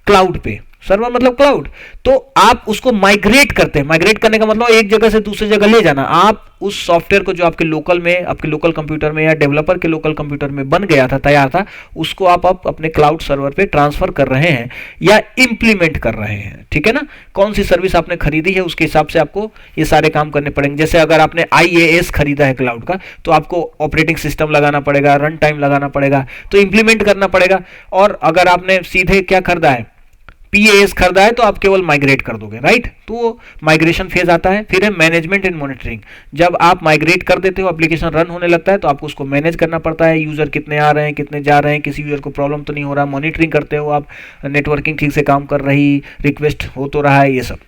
क्लाउड पे। सर्वर मतलब क्लाउड। तो आप उसको माइग्रेट करते हैं। माइग्रेट करने का मतलब एक जगह से दूसरी जगह ले जाना। आप उस सॉफ्टवेयर को जो आपके लोकल में, आपके लोकल कंप्यूटर में या डेवलपर के लोकल कंप्यूटर में बन गया था, तैयार था, उसको आप अपने क्लाउड सर्वर पे ट्रांसफर कर रहे हैं या इंप्लीमेंट कर रहे हैं, ठीक है ना। कौन सी सर्विस आपने खरीदी है उसके हिसाब से आपको ये सारे काम करने पड़ेंगे। जैसे अगर आपने IaaS खरीदा है क्लाउड का, तो आपको ऑपरेटिंग सिस्टम लगाना पड़ेगा, रन टाइम लगाना पड़ेगा, तो इंप्लीमेंट करना पड़ेगा। और अगर आपने सीधे क्या खरीदा है, PaaS खरीदा है, तो आप केवल माइग्रेट कर दोगे, राइट। तो माइग्रेशन फेज आता है। फिर है मैनेजमेंट एंड मॉनिटरिंग। जब आप माइग्रेट कर देते हो, एप्लीकेशन रन होने लगता है, तो आपको उसको मैनेज करना पड़ता है। यूजर कितने आ रहे हैं, कितने जा रहे हैं, किसी यूजर को प्रॉब्लम तो नहीं हो रहा। मॉनिटरिंग करते हो आप, नेटवर्किंग ठीक से काम कर रही, रिक्वेस्ट हो तो रहा है, ये सब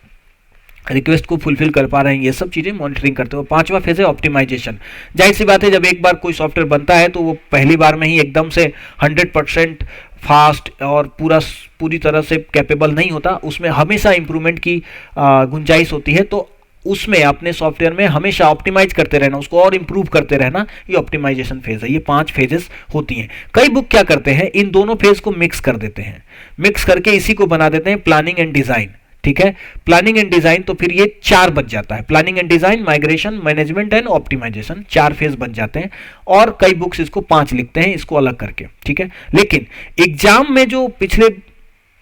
रिक्वेस्ट को फुलफिल कर पा रहे हैं, ये सब चीजें मॉनिटरिंग करते हो। 5वां फेज है ऑप्टिमाइजेशन। जाहिर सी बात है, जब एक बार कोई सॉफ्टवेयर बनता है तो वो पहली बार में ही एकदम से 100% फास्ट और पूरी तरह से कैपेबल नहीं होता। उसमें हमेशा इंप्रूवमेंट की गुंजाइश होती है। तो उसमें अपने सॉफ्टवेयर में हमेशा ऑप्टिमाइज करते रहना, उसको और इंप्रूव करते रहना, ये ऑप्टिमाइजेशन फेज है। ये 5 फेजेस होती हैं। कई बुक क्या करते हैं, इन दोनों फेज को मिक्स कर देते हैं, मिक्स करके इसी को बना देते हैं प्लानिंग एंड डिजाइन, ठीक है। प्लानिंग एंड डिजाइन, तो फिर ये 4 बच जाता है। Planning and design, migration, management and optimisation, 4 phase बन जाते हैं। और कई बुक्स इसको 5 लिखते हैं, इसको अलग करके, ठीक है। लेकिन एग्जाम में जो पिछले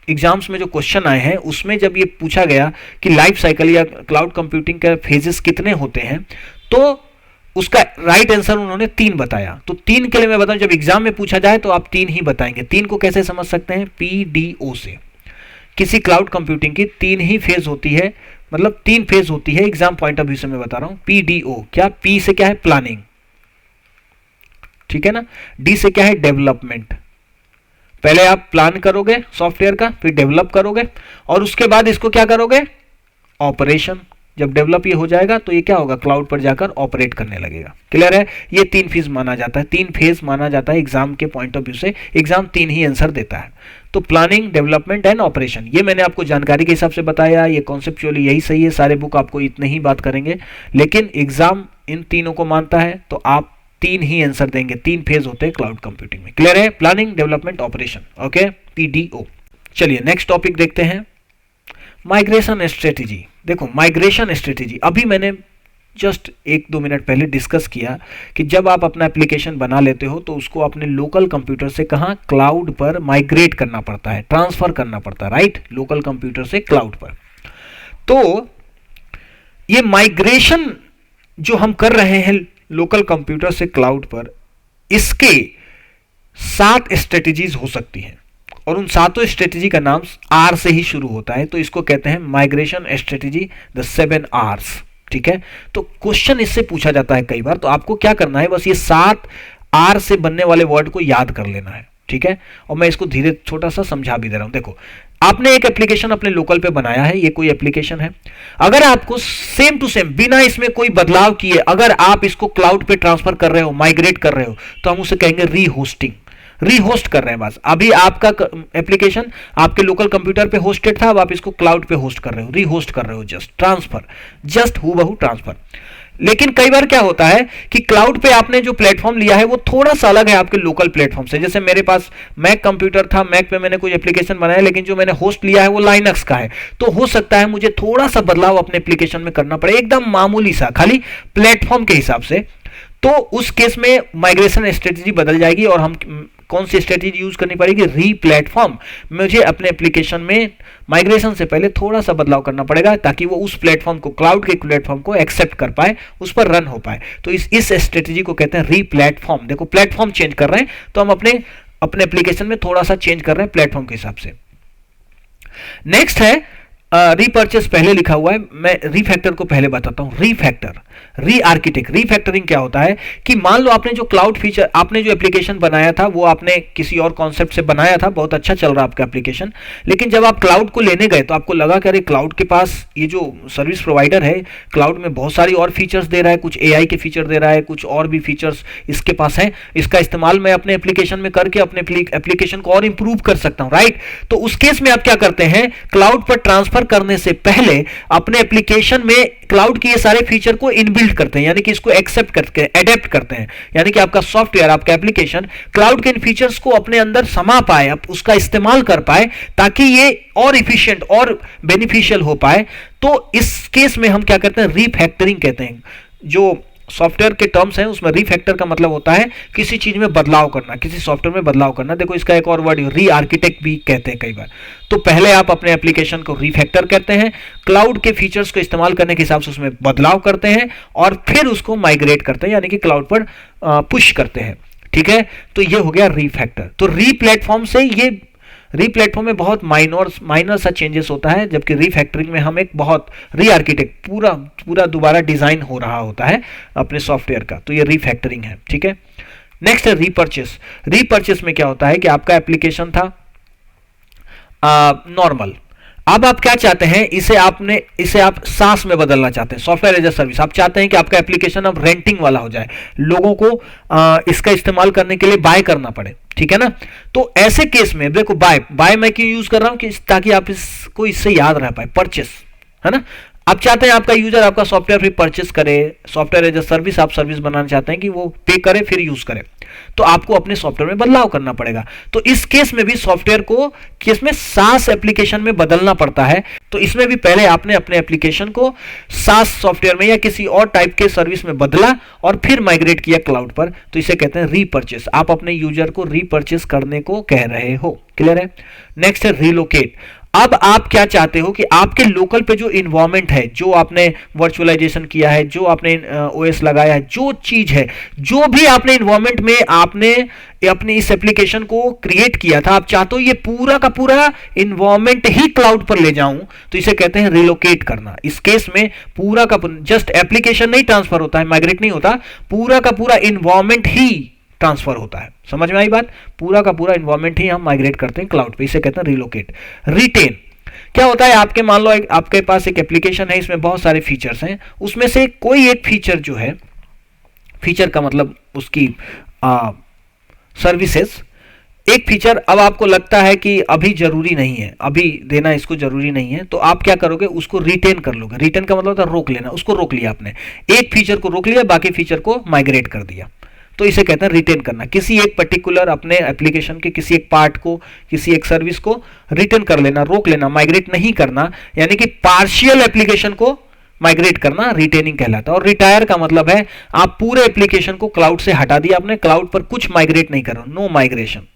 एग्जाम्स में जो क्वेश्चन आए हैं, उसमें जब ये पूछा गया कि लाइफ साइकिल या क्लाउड कंप्यूटिंग के फेजेस कितने होते हैं, तो उसका राइट आंसर उन्होंने 3 बताया। तो 3 के लिए मैं बताऊं, जब एग्जाम में पूछा जाए तो आप 3 ही बताएंगे। 3 को कैसे समझ सकते हैं? PDO से। किसी क्लाउड कंप्यूटिंग की 3 ही फेज होती है, मतलब 3 फेज होती है। एग्जाम पॉइंट ऑफ व्यू से मैं बता रहा हूं। PDO क्या? P से क्या है? प्लानिंग, ठीक है ना। D से क्या है? डेवलपमेंट। पहले आप प्लान करोगे सॉफ्टवेयर का, फिर डेवलप करोगे, और उसके बाद इसको क्या करोगे? ऑपरेशन। जब डेवलप ये हो जाएगा तो ये क्या होगा? क्लाउड पर जाकर ऑपरेट करने लगेगा। क्लियर है? ये 3 फेज माना जाता है, 3 फेज माना जाता है एग्जाम के पॉइंट ऑफ व्यू से। एग्जाम 3 ही आंसर देता है। तो प्लानिंग, डेवलपमेंट एंड ऑपरेशन, ये मैंने आपको जानकारी के हिसाब से बताया, ये कॉन्सेप्चुअली यही सही है। सारे बुक आपको इतने ही बात करेंगे, लेकिन एग्जाम इन तीनों को मानता है, तो आप 3 ही आंसर देंगे। 3 फेज होते हैं क्लाउड कंप्यूटिंग में। क्लियर है? Planning, development, operation, okay, PDO। चलिए नेक्स्ट टॉपिक देखते हैं, माइग्रेशन स्ट्रेटेजी। देखो माइग्रेशन स्ट्रेटेजी अभी मैंने जस्ट 1-2 मिनट पहले डिस्कस किया कि जब आप अपना एप्लीकेशन बना लेते हो तो उसको अपने लोकल कंप्यूटर से कहां? क्लाउड पर माइग्रेट करना पड़ता है, ट्रांसफर करना पड़ता है, राइट। लोकल कंप्यूटर से क्लाउड पर। तो ये माइग्रेशन जो हम कर रहे हैं लोकल कंप्यूटर से क्लाउड पर, इसके 7 स्ट्रेटेजीज हो सकती हैं, और उन 7 स्ट्रेटेजी का नाम R से ही शुरू होता है। तो इसको कहते हैं माइग्रेशन स्ट्रेटेजी, द 7 R's, ठीक है। तो क्वेश्चन इससे पूछा जाता है कई बार। तो आपको क्या करना है, बस ये 7 R से बनने वाले वर्ड को याद कर लेना है, ठीक है। और मैं इसको धीरे छोटा सा समझा भी दे रहा हूं। देखो, आपने एक एप्लीकेशन अपने लोकल पे बनाया है, ये कोई एप्लीकेशन है। अगर आपको सेम टू सेम, बिना इसमें कोई बदलाव किए, अगर आप इसको क्लाउड पे ट्रांसफर कर रहे हो, माइग्रेट कर रहे हो, तो हम उसे कहेंगे रीहोस्टिंग। रीहोस्ट कर रहे हैं बस। अभी आपका एप्लीकेशन आपके लोकल कंप्यूटर पे होस्टेड था, अब आप इसको क्लाउड पे होस्ट कर रहे हो, रीहोस्ट कर रहे हो, जस्ट ट्रांसफर, जस्ट हूबहू ट्रांसफर। लेकिन कई बार क्या होता है कि क्लाउड पे आपने जो प्लेटफॉर्म लिया है वो थोड़ा सा अलग है आपके लोकल प्लेटफॉर्म से। जैसे मेरे पास मैक कंप्यूटर था, मैक पे मैंने कोई एप्लीकेशन बनाया, लेकिन जो मैंने होस्ट लिया है वो लाइनक्स का है। तो हो सकता है मुझे थोड़ा सा बदलाव अपने एप्लीकेशन में करना पड़े, एकदम मामूली सा, खाली प्लेटफॉर्म के हिसाब से। तो उस केस में माइग्रेशन स्ट्रेटेजी बदल जाएगी और हम कौन सी स्ट्रेटेजी यूज करनी पड़ेगी, रीप्लेटफॉर्म। मुझे अपने एप्लीकेशन में माइग्रेशन से पहले थोड़ा सा बदलाव करना पड़ेगा ताकि वो उस प्लेटफॉर्म को, क्लाउड के प्लेटफॉर्म को एक्सेप्ट कर पाए, उस पर रन हो पाए। तो इस स्ट्रेटेजी को कहते हैं रीप्लेटफॉर्म। देखो प्लेटफॉर्म चेंज कर रहे हैं तो हम अपने एप्लीकेशन में थोड़ा सा चेंज कर रहे हैं प्लेटफॉर्म के हिसाब से। नेक्स्ट है रीपर्चेस, पहले लिखा हुआ है, मैं रीफैक्टर को पहले बताता हूं। रीफैक्टर, री आर्किटेक्ट। रीफैक्टरिंग क्या होता है कि मान लो आपने जो क्लाउड फीचर, आपने जो एप्लीकेशन बनाया था वो आपने किसी और कॉन्सेप्ट से बनाया था, बहुत अच्छा चल रहा आपका एप्लीकेशन, लेकिन जब आप क्लाउड को लेने गए तो आपको लगा कि अरे क्लाउड के पास ये जो सर्विस प्रोवाइडर है क्लाउड में बहुत सारी और फीचर्स दे रहा है, कुछ एआई के फीचर दे रहा है, कुछ और भी फीचर्स इसके पास है, इसका इस्तेमाल मैं अपने एप्लीकेशन में करके अपने एप्लीकेशन को और इंप्रूव कर सकता हूं, राइट। तो उस केस में आप क्या करते हैं, क्लाउड पर ट्रांसफर करने से पहले अपने एप्लीकेशन में क्लाउड के ये सारे फीचर को इनबिल्ट करते हैं, यानी कि इसको एक्सेप्ट करके एडेप्ट करते हैं, यानी कि आपका सॉफ्टवेयर, आपका एप्लीकेशन क्लाउड के इन फीचर्स को अपने अंदर समा पाए, आप उसका इस्तेमाल कर पाए ताकि ये और इफिशिएंट और बेनिफिशियल हो पाए। तो इस केस में हम क्या करते हैं, रीफैक्टरिंग कहते हैं। जो सॉफ्टवेयर के टर्म्स हैं उसमें रीफैक्टर का मतलब होता है किसी चीज में बदलाव करना, किसी सॉफ्टवेयर में बदलाव करना। देखो इसका एक और वर्ड री आर्किटेक्ट भी कहते हैं कई बार। तो पहले आप अपने एप्लीकेशन को रीफैक्टर कहते हैं, क्लाउड के फीचर्स को इस्तेमाल करने के हिसाब से उसमें बदलाव करते हैं और फिर उसको माइग्रेट करते हैं, यानी कि क्लाउड पर पुश करते हैं, ठीक है। तो ये हो गया रीफैक्टर। तो रीप्लेटफॉर्म से ये रीप्लेटफॉर्म में बहुत माइनर सा चेंजेस होता है, जबकि रीफैक्टरिंग में हम एक बहुत रीआर्किटेक्ट पूरा दोबारा डिजाइन हो रहा होता है अपने सॉफ्टवेयर का। तो ये रीफैक्टरिंग है, ठीक है। नेक्स्ट है रीपर्चेस। रीपर्चेस में क्या होता है कि आपका एप्लीकेशन था नॉर्मल, अब आप क्या चाहते हैं, इसे आप सास में बदलना चाहते हैं, सॉफ्टवेयर एज ए सर्विस। आप चाहते हैं कि आपका एप्लीकेशन अब रेंटिंग वाला हो जाए, लोगों को इसका इस्तेमाल करने के लिए बाय करना पड़े, ठीक है ना। तो ऐसे केस में देखो बाय मैं क्यों यूज कर रहा हूं कि ताकि आप इसको इससे याद रह पाए, परचेस, है ना। आप चाहते हैं आपका यूजर आपका सॉफ्टवेयर फिर परचेस करे, सॉफ्टवेयर एज ए सर्विस आप सर्विस बनाना चाहते हैं कि वो पे करे फिर यूज करे, तो आपको अपने सॉफ्टवेयर में बदलाव करना पड़ेगा। तो इस केस में भी सॉफ्टवेयर को केस में सास एप्लीकेशन में बदलना पड़ता है। तो इसमें भी पहले आपने अपने एप्लीकेशन को सास सॉफ्टवेयर में या किसी और टाइप के सर्विस में बदला और फिर माइग्रेट किया क्लाउड पर, तो इसे कहते हैं रीपर्चेस। आप अपने यूजर को रीपर्चेस करने को कह रहे हो, क्लियर है। नेक्स्ट है रीलोकेट। अब आप क्या चाहते हो कि आपके लोकल पे जो इन्वायरमेंट है, जो आपने वर्चुअलाइजेशन किया है, जो आपने ओएस लगाया है, जो चीज है, जो भी आपने इन्वायरमेंट में आपने अपनी इस एप्लीकेशन को क्रिएट किया था, आप चाहते हो ये पूरा का पूरा इन्वायरमेंट ही क्लाउड पर ले जाऊं, तो इसे कहते हैं रिलोकेट करना। इस केस में पूरा का जस्ट एप्लीकेशन नहीं ट्रांसफर होता है, माइग्रेट नहीं होता, पूरा का पूरा इन्वायरमेंट ही ट्रांसफर होता है। समझ में आई बात, पूरा का पूरा इन्वायरमेंट ही हम माइग्रेट करते हैं क्लाउड पे, इसे कहते हैं रिलोकेट। रिटेन क्या होता है, आपके मान लो आपके पास एक एप्लीकेशन है, इसमें बहुत सारे फीचर्स हैं, उसमें से कोई एक फीचर जो है, फीचर का मतलब उसकी सर्विसेज, एक फीचर अब आपको लगता है कि अभी जरूरी नहीं है, अभी देना इसको जरूरी नहीं है, तो आप क्या करोगे, उसको रिटेन कर लोगे। रिटेन का मतलब होता है रोक लेना, उसको रोक लिया आपने, एक फीचर को रोक लिया, बाकी फीचर को माइग्रेट कर दिया, तो इसे कहते हैं रिटेन करना। किसी एक पर्टिकुलर अपने एप्लीकेशन के किसी एक पार्ट को, किसी एक सर्विस को रिटेन कर लेना, रोक लेना, माइग्रेट नहीं करना, यानी कि पार्शियल एप्लीकेशन को माइग्रेट करना रिटेनिंग कहलाता है। और रिटायर का मतलब है आप पूरे एप्लीकेशन को क्लाउड से हटा दिया, आपने क्लाउड पर कुछ माइग्रेट नहीं करो, नो माइग्रेशन,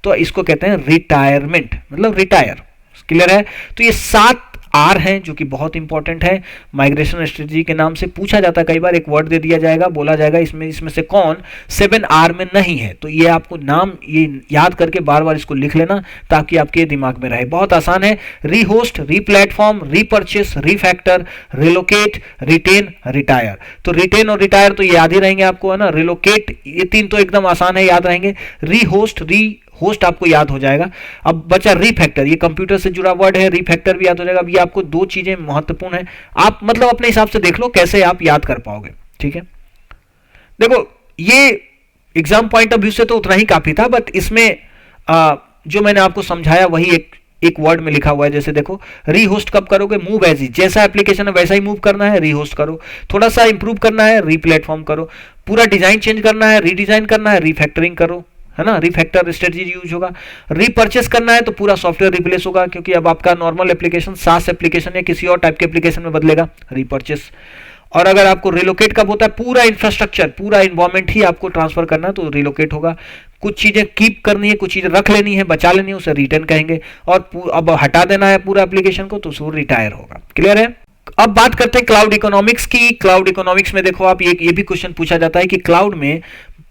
तो इसको कहते हैं रिटायरमेंट, मतलब रिटायर, क्लियर है। तो ये 7 आर हैं जो कि बहुत इंपॉर्टेंट है। माइग्रेशन स्ट्रेटजी के नाम से पूछा जाता है, कई बार एक वर्ड दे दिया जाएगा, बोला जाएगा इसमें से कौन 7 आर में नहीं है, तो ये आपको नाम ये याद करके बार बार इसको लिख लेना ताकि आपके दिमाग में रहे। बहुत आसान है, रीहोस्ट, रीप्लेटफॉर्म, रीपर्चेस, रीफैक्टर, रिलोकेट, रिटेन, रिटायर। तो रिटेन और रिटायर तो याद ही रहेंगे आपको, है ना। रिलोकेट, ये 3 तो एकदम आसान है, याद रहेंगे। रीहोस्ट, होस्ट आपको याद हो जाएगा। अब बचा रीफैक्टर, ये कंप्यूटर से जुड़ा वर्ड है, रीफैक्टर भी याद हो जाएगा। अब ये आपको 2 चीजें महत्वपूर्ण है, आप मतलब अपने हिसाब से देख लो कैसे आप याद कर पाओगे, ठीक है। देखो ये एग्जाम पॉइंट ऑफ व्यू से तो उतना ही काफी था, बट इसमें जो मैंने आपको समझाया वही एक वर्ड में लिखा हुआ है। जैसे देखो, रीहोस्ट कब करोगे, मूव एज इज, जैसा एप्लीकेशन है वैसा ही मूव करना है, रीहोस्ट करो। थोड़ा सा इंप्रूव करना है, रीप्लेटफॉर्म करो। पूरा डिजाइन चेंज करना है, रीडिजाइन करना है, रीफैक्टरिंग करो, है ना। रीफैक्टर स्ट्रेटजी यूज होगा। रीपर्चेस करना है तो पूरा सॉफ्टवेयर रिप्लेस होगा, क्योंकि अब आपका नॉर्मल एप्लीकेशन सास एप्लीकेशन या किसी और टाइप के एप्लीकेशन में बदलेगा, रीपर्चेस। और अगर आपको रिलोकेट कब होता है, पूरा इंफ्रास्ट्रक्चर, पूरा इन्वायरमेंट ही आपको ट्रांसफर करना है तो रिलोकेट होगा। कुछ चीजें कीप करनी है, कुछ चीजें रख लेनी है, बचा लेनी है, उसे रिटर्न कहेंगे। और अब हटा देना है पूरा एप्लीकेशन को तो उसको रिटायर होगा। क्लियर है? अब बात करते हैं क्लाउड इकोनॉमिक्स की। क्लाउड इकोनॉमिक्स में देखो आप, ये भी क्वेश्चन पूछा जाता है कि क्लाउड में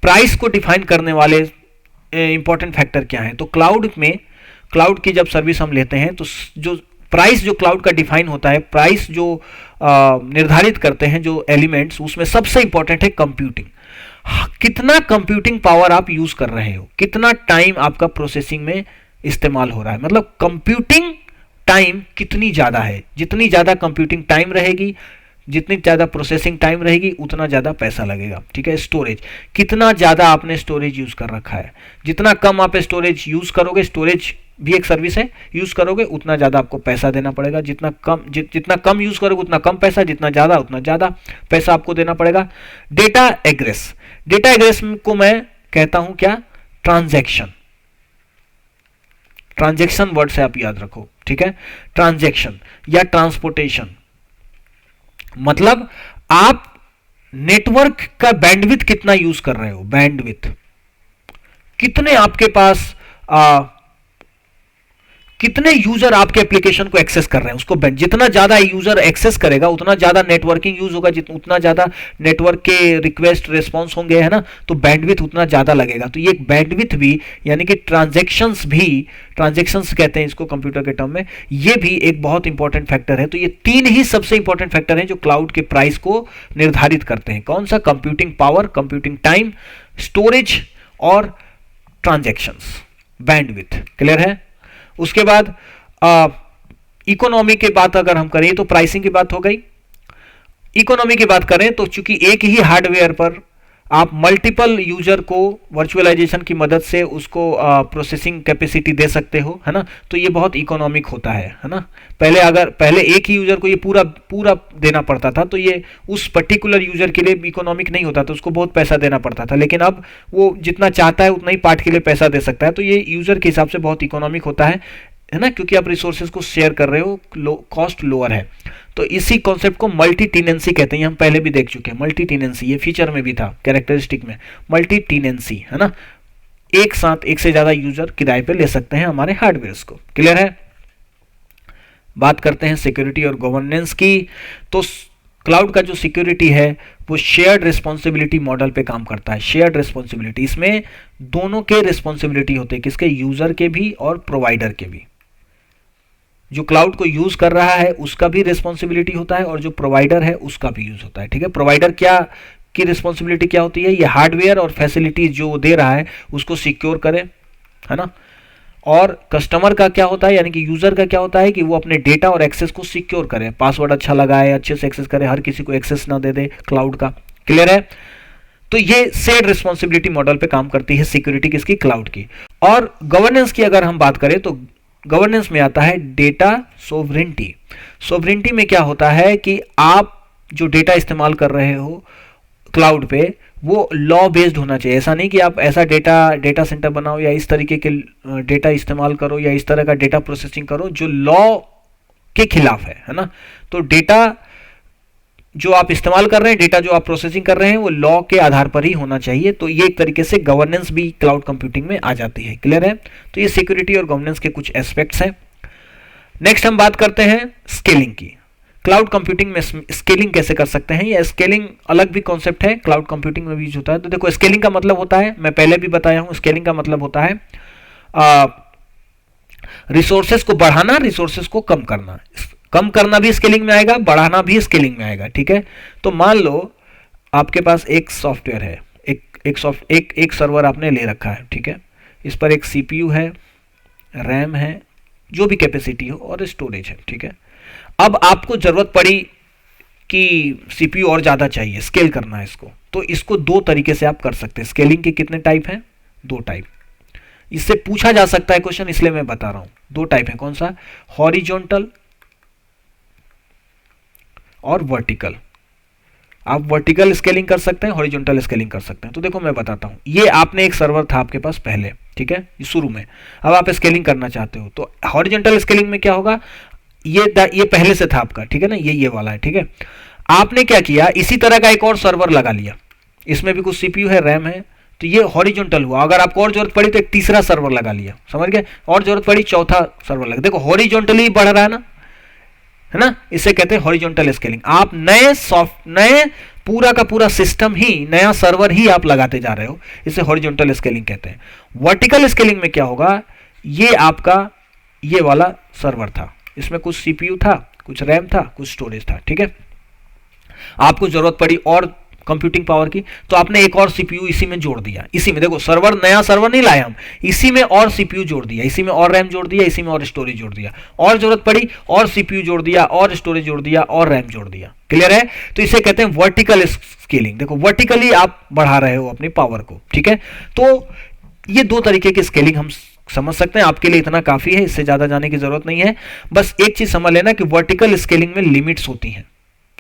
प्राइस को डिफाइन करने वाले इंपॉर्टेंट फैक्टर क्या है। तो क्लाउड में, क्लाउड की जब सर्विस हम लेते हैं तो जो प्राइस जो क्लाउड का डिफाइन होता है, प्राइस जो निर्धारित करते हैं जो एलिमेंट्स, उसमें सबसे इंपॉर्टेंट है कंप्यूटिंग। कितना कंप्यूटिंग पावर आप यूज कर रहे हो, कितना टाइम आपका प्रोसेसिंग में इस्तेमाल हो रहा है, मतलब कंप्यूटिंग टाइम कितनी ज्यादा है। जितनी ज्यादा कंप्यूटिंग टाइम रहेगी, जितनी ज्यादा प्रोसेसिंग टाइम रहेगी, उतना ज्यादा पैसा लगेगा। ठीक है? स्टोरेज, कितना ज्यादा आपने स्टोरेज यूज कर रखा है। जितना कम आप स्टोरेज यूज करोगे, स्टोरेज भी एक सर्विस है, यूज करोगे उतना ज्यादा आपको पैसा देना पड़ेगा। जितना कम यूज करोगे उतना कम पैसा, जितना ज्यादा उतना ज्यादा पैसा आपको देना पड़ेगा। डेटा एग्रेस, डेटा एग्रेस को मैं कहता हूं क्या, ट्रांजैक्शन। ट्रांजैक्शन वर्ड से आप याद रखो। ठीक है? ट्रांजैक्शन या ट्रांसपोर्टेशन, मतलब आप नेटवर्क का बैंडविड्थ कितना यूज कर रहे हो, बैंडविड्थ कितने आपके पास कितने यूजर आपके एप्लीकेशन को एक्सेस कर रहे हैं, उसको जितना ज्यादा यूजर एक्सेस करेगा उतना ज्यादा नेटवर्किंग यूज होगा, उतना ज्यादा नेटवर्क के रिक्वेस्ट रिस्पांस होंगे, है ना, तो बैंडविड्थ उतना ज्यादा लगेगा। तो ये बैंडविड्थ भी, यानी कि ट्रांजैक्शंस भी, ट्रांजैक्शंस कहते हैं इसको कंप्यूटर के टर्म में, ये भी एक बहुत इंपॉर्टेंट फैक्टर है। तो ये तीन ही सबसे इंपॉर्टेंट फैक्टर हैं जो क्लाउड के प्राइस को निर्धारित करते हैं। कौन सा? Computing power, computing time, storage और ट्रांजैक्शंस, बैंडविड्थ। क्लियर है? उसके बाद इकोनॉमी की बात अगर हम करें तो प्राइसिंग की बात हो गई। इकोनॉमी की बात करें तो चूंकि एक ही हार्डवेयर पर आप मल्टीपल यूजर को वर्चुअलाइजेशन की मदद से उसको प्रोसेसिंग कैपेसिटी दे सकते हो, है ना, तो ये बहुत इकोनॉमिक होता है ना। पहले एक ही यूजर को ये पूरा देना पड़ता था, तो ये उस पर्टिकुलर यूजर के लिए इकोनॉमिक नहीं होता था, उसको बहुत पैसा देना पड़ता था। लेकिन अब वो जितना चाहता है उतना ही पार्ट के लिए पैसा दे सकता है, तो ये यूजर के हिसाब से बहुत इकोनॉमिक होता है ना, क्योंकि आप रिसोर्सेज को शेयर कर रहे हो, कॉस्ट लोअर है। तो इसी कॉन्सेप्ट को मल्टी टेनेंसी कहते हैं, हम पहले भी देख चुके हैं। मल्टी टेनेंसी ये फीचर में भी था, कैरेक्टरिस्टिक में मल्टी टेनेंसी, है ना, एक साथ एक से ज्यादा यूजर किराए पे ले सकते हैं हमारे हार्डवेयर को। क्लियर है? बात करते हैं सिक्योरिटी और गवर्नेंस की। तो क्लाउड का जो सिक्योरिटी है वो शेयर्ड रिस्पॉन्सिबिलिटी मॉडल पे काम करता है। शेयर्ड रिस्पॉन्सिबिलिटी, इसमें दोनों के रिस्पॉन्सिबिलिटी होते हैं, किसके? यूजर के भी और प्रोवाइडर के भी। जो क्लाउड को यूज कर रहा है उसका भी रिस्पॉन्सिबिलिटी होता है और जो प्रोवाइडर है उसका भी यूज होता है। ठीक है? प्रोवाइडर क्या की रिस्पॉन्सिबिलिटी क्या होती है? ये हार्डवेयर और फैसिलिटी जो दे रहा है उसको सिक्योर करे, है ना। और कस्टमर का क्या होता है, यानी कि यूजर का क्या होता है कि वो अपने डेटा और एक्सेस को सिक्योर करे, पासवर्ड अच्छा लगाए, अच्छे से एक्सेस करे, हर किसी को एक्सेस ना दे दे क्लाउड का। क्लियर है? तो ये शेयर्ड रिस्पॉन्सिबिलिटी मॉडल पे काम करती है सिक्योरिटी किसकी? क्लाउड की। और गवर्नेंस की अगर हम बात करें तो गवर्नेंस में आता है डेटा सोवरेनिटी। सोवरेनिटी में क्या होता है कि आप जो डेटा इस्तेमाल कर रहे हो क्लाउड पे वो लॉ बेस्ड होना चाहिए। ऐसा नहीं कि आप ऐसा डेटा सेंटर बनाओ या इस तरीके के डेटा इस्तेमाल करो या इस तरह का डेटा प्रोसेसिंग करो जो लॉ के खिलाफ है ना। तो डेटा जो आप इस्तेमाल कर रहे हैं, डेटा जो आप प्रोसेसिंग कर रहे हैं, वो लॉ के आधार पर ही होना चाहिए। तो ये एक तरीके से गवर्नेंस भी क्लाउड कंप्यूटिंग में आ जाती है। क्लियर है? तो ये सिक्योरिटी और गवर्नेंस के कुछ एस्पेक्ट्स हैं। नेक्स्ट हम बात करते हैं स्केलिंग की। क्लाउड कंप्यूटिंग में स्केलिंग कैसे कर सकते हैं? ये स्केलिंग अलग भी कॉन्सेप्ट है, क्लाउड कंप्यूटिंग में भी यूज होता है। तो देखो, स्केलिंग का मतलब होता है, मैं पहले भी बताया हूं, स्केलिंग का मतलब होता है रिसोर्सेस को बढ़ाना, रिसोर्सेस को कम करना। कम करना भी स्केलिंग में आएगा, बढ़ाना भी स्केलिंग में आएगा। ठीक है? तो मान लो आपके पास एक सॉफ्टवेयर है, एक सर्वर आपने ले रखा है। ठीक है? इस पर एक सीपीयू है, रैम है, जो भी कैपेसिटी हो, और स्टोरेज है। ठीक है? अब आपको जरूरत पड़ी कि सीपीयू और ज्यादा चाहिए, स्केल करना है इसको, तो इसको दो तरीके से आप कर सकते हैं। स्केलिंग के कितने टाइप हैं? दो टाइप। इससे पूछा जा सकता है क्वेश्चन, इसलिए मैं बता रहा हूं। दो टाइप है, कौन सा? हॉरिजॉन्टल और वर्टिकल। आप वर्टिकल स्केलिंग कर सकते हैं, हॉरिजॉन्टल स्केलिंग कर सकते हैं। तो देखो मैं बताता हूं, ये आपने एक सर्वर था आपके पास पहले, ठीक है, शुरू में, अब आप स्केलिंग करना चाहते हो, तो हॉरिजॉन्टल स्केलिंग में क्या होगा, ये पहले से था आपका, ठीक है ना, ये वाला है, ठीक है। आपने क्या किया, इसी तरह का एक और सर्वर लगा लिया, इसमें भी कुछ सीपीयू है, रैम है, तो ये हॉरिजॉन्टल हुआ। अगर आपको और जरूरत पड़ी तो एक तीसरा सर्वर लगा लिया, समझ गए, और जरूरत पड़ी चौथा सर्वर लगा। देखो हॉरिजॉन्टली बढ़ रहा है ना, इसे कहते हैं हॉरिजॉन्टल स्केलिंग। आप नए पूरा का पूरा सिस्टम ही, नया सर्वर ही आप लगाते जा रहे हो, इसे हॉरिजॉन्टल स्केलिंग कहते हैं। वर्टिकल स्केलिंग में क्या होगा, ये आपका ये वाला सर्वर था, इसमें कुछ सीपीयू था, कुछ रैम था, कुछ स्टोरेज था, ठीक है। आपको जरूरत पड़ी और कंप्यूटिंग पावर की, तो आपने एक और सीपीयू इसी में जोड़ दिया। इसी में देखो सर्वर, नया सर्वर नहीं लाए हम, इसी में और सीपीयू जोड़ दिया, इसी में और रैम जोड़ दिया, इसी में और स्टोरेज जोड़ दिया, और जरूरत पड़ी और सीपीयू जोड़ दिया, और स्टोरेज जोड़ दिया, और रैम जोड़ दिया। क्लियर है? तो इसे कहते हैं वर्टिकल स्केलिंग। देखो वर्टिकली आप बढ़ा रहे हो अपनी पावर को, ठीक है। तो ये दो तरीके की स्केलिंग हम समझ सकते हैं, आपके लिए इतना काफी है, इससे ज्यादा जाने की जरूरत नहीं है। बस एक चीज समझ लेना कि वर्टिकल स्केलिंग में लिमिट्स होती हैं,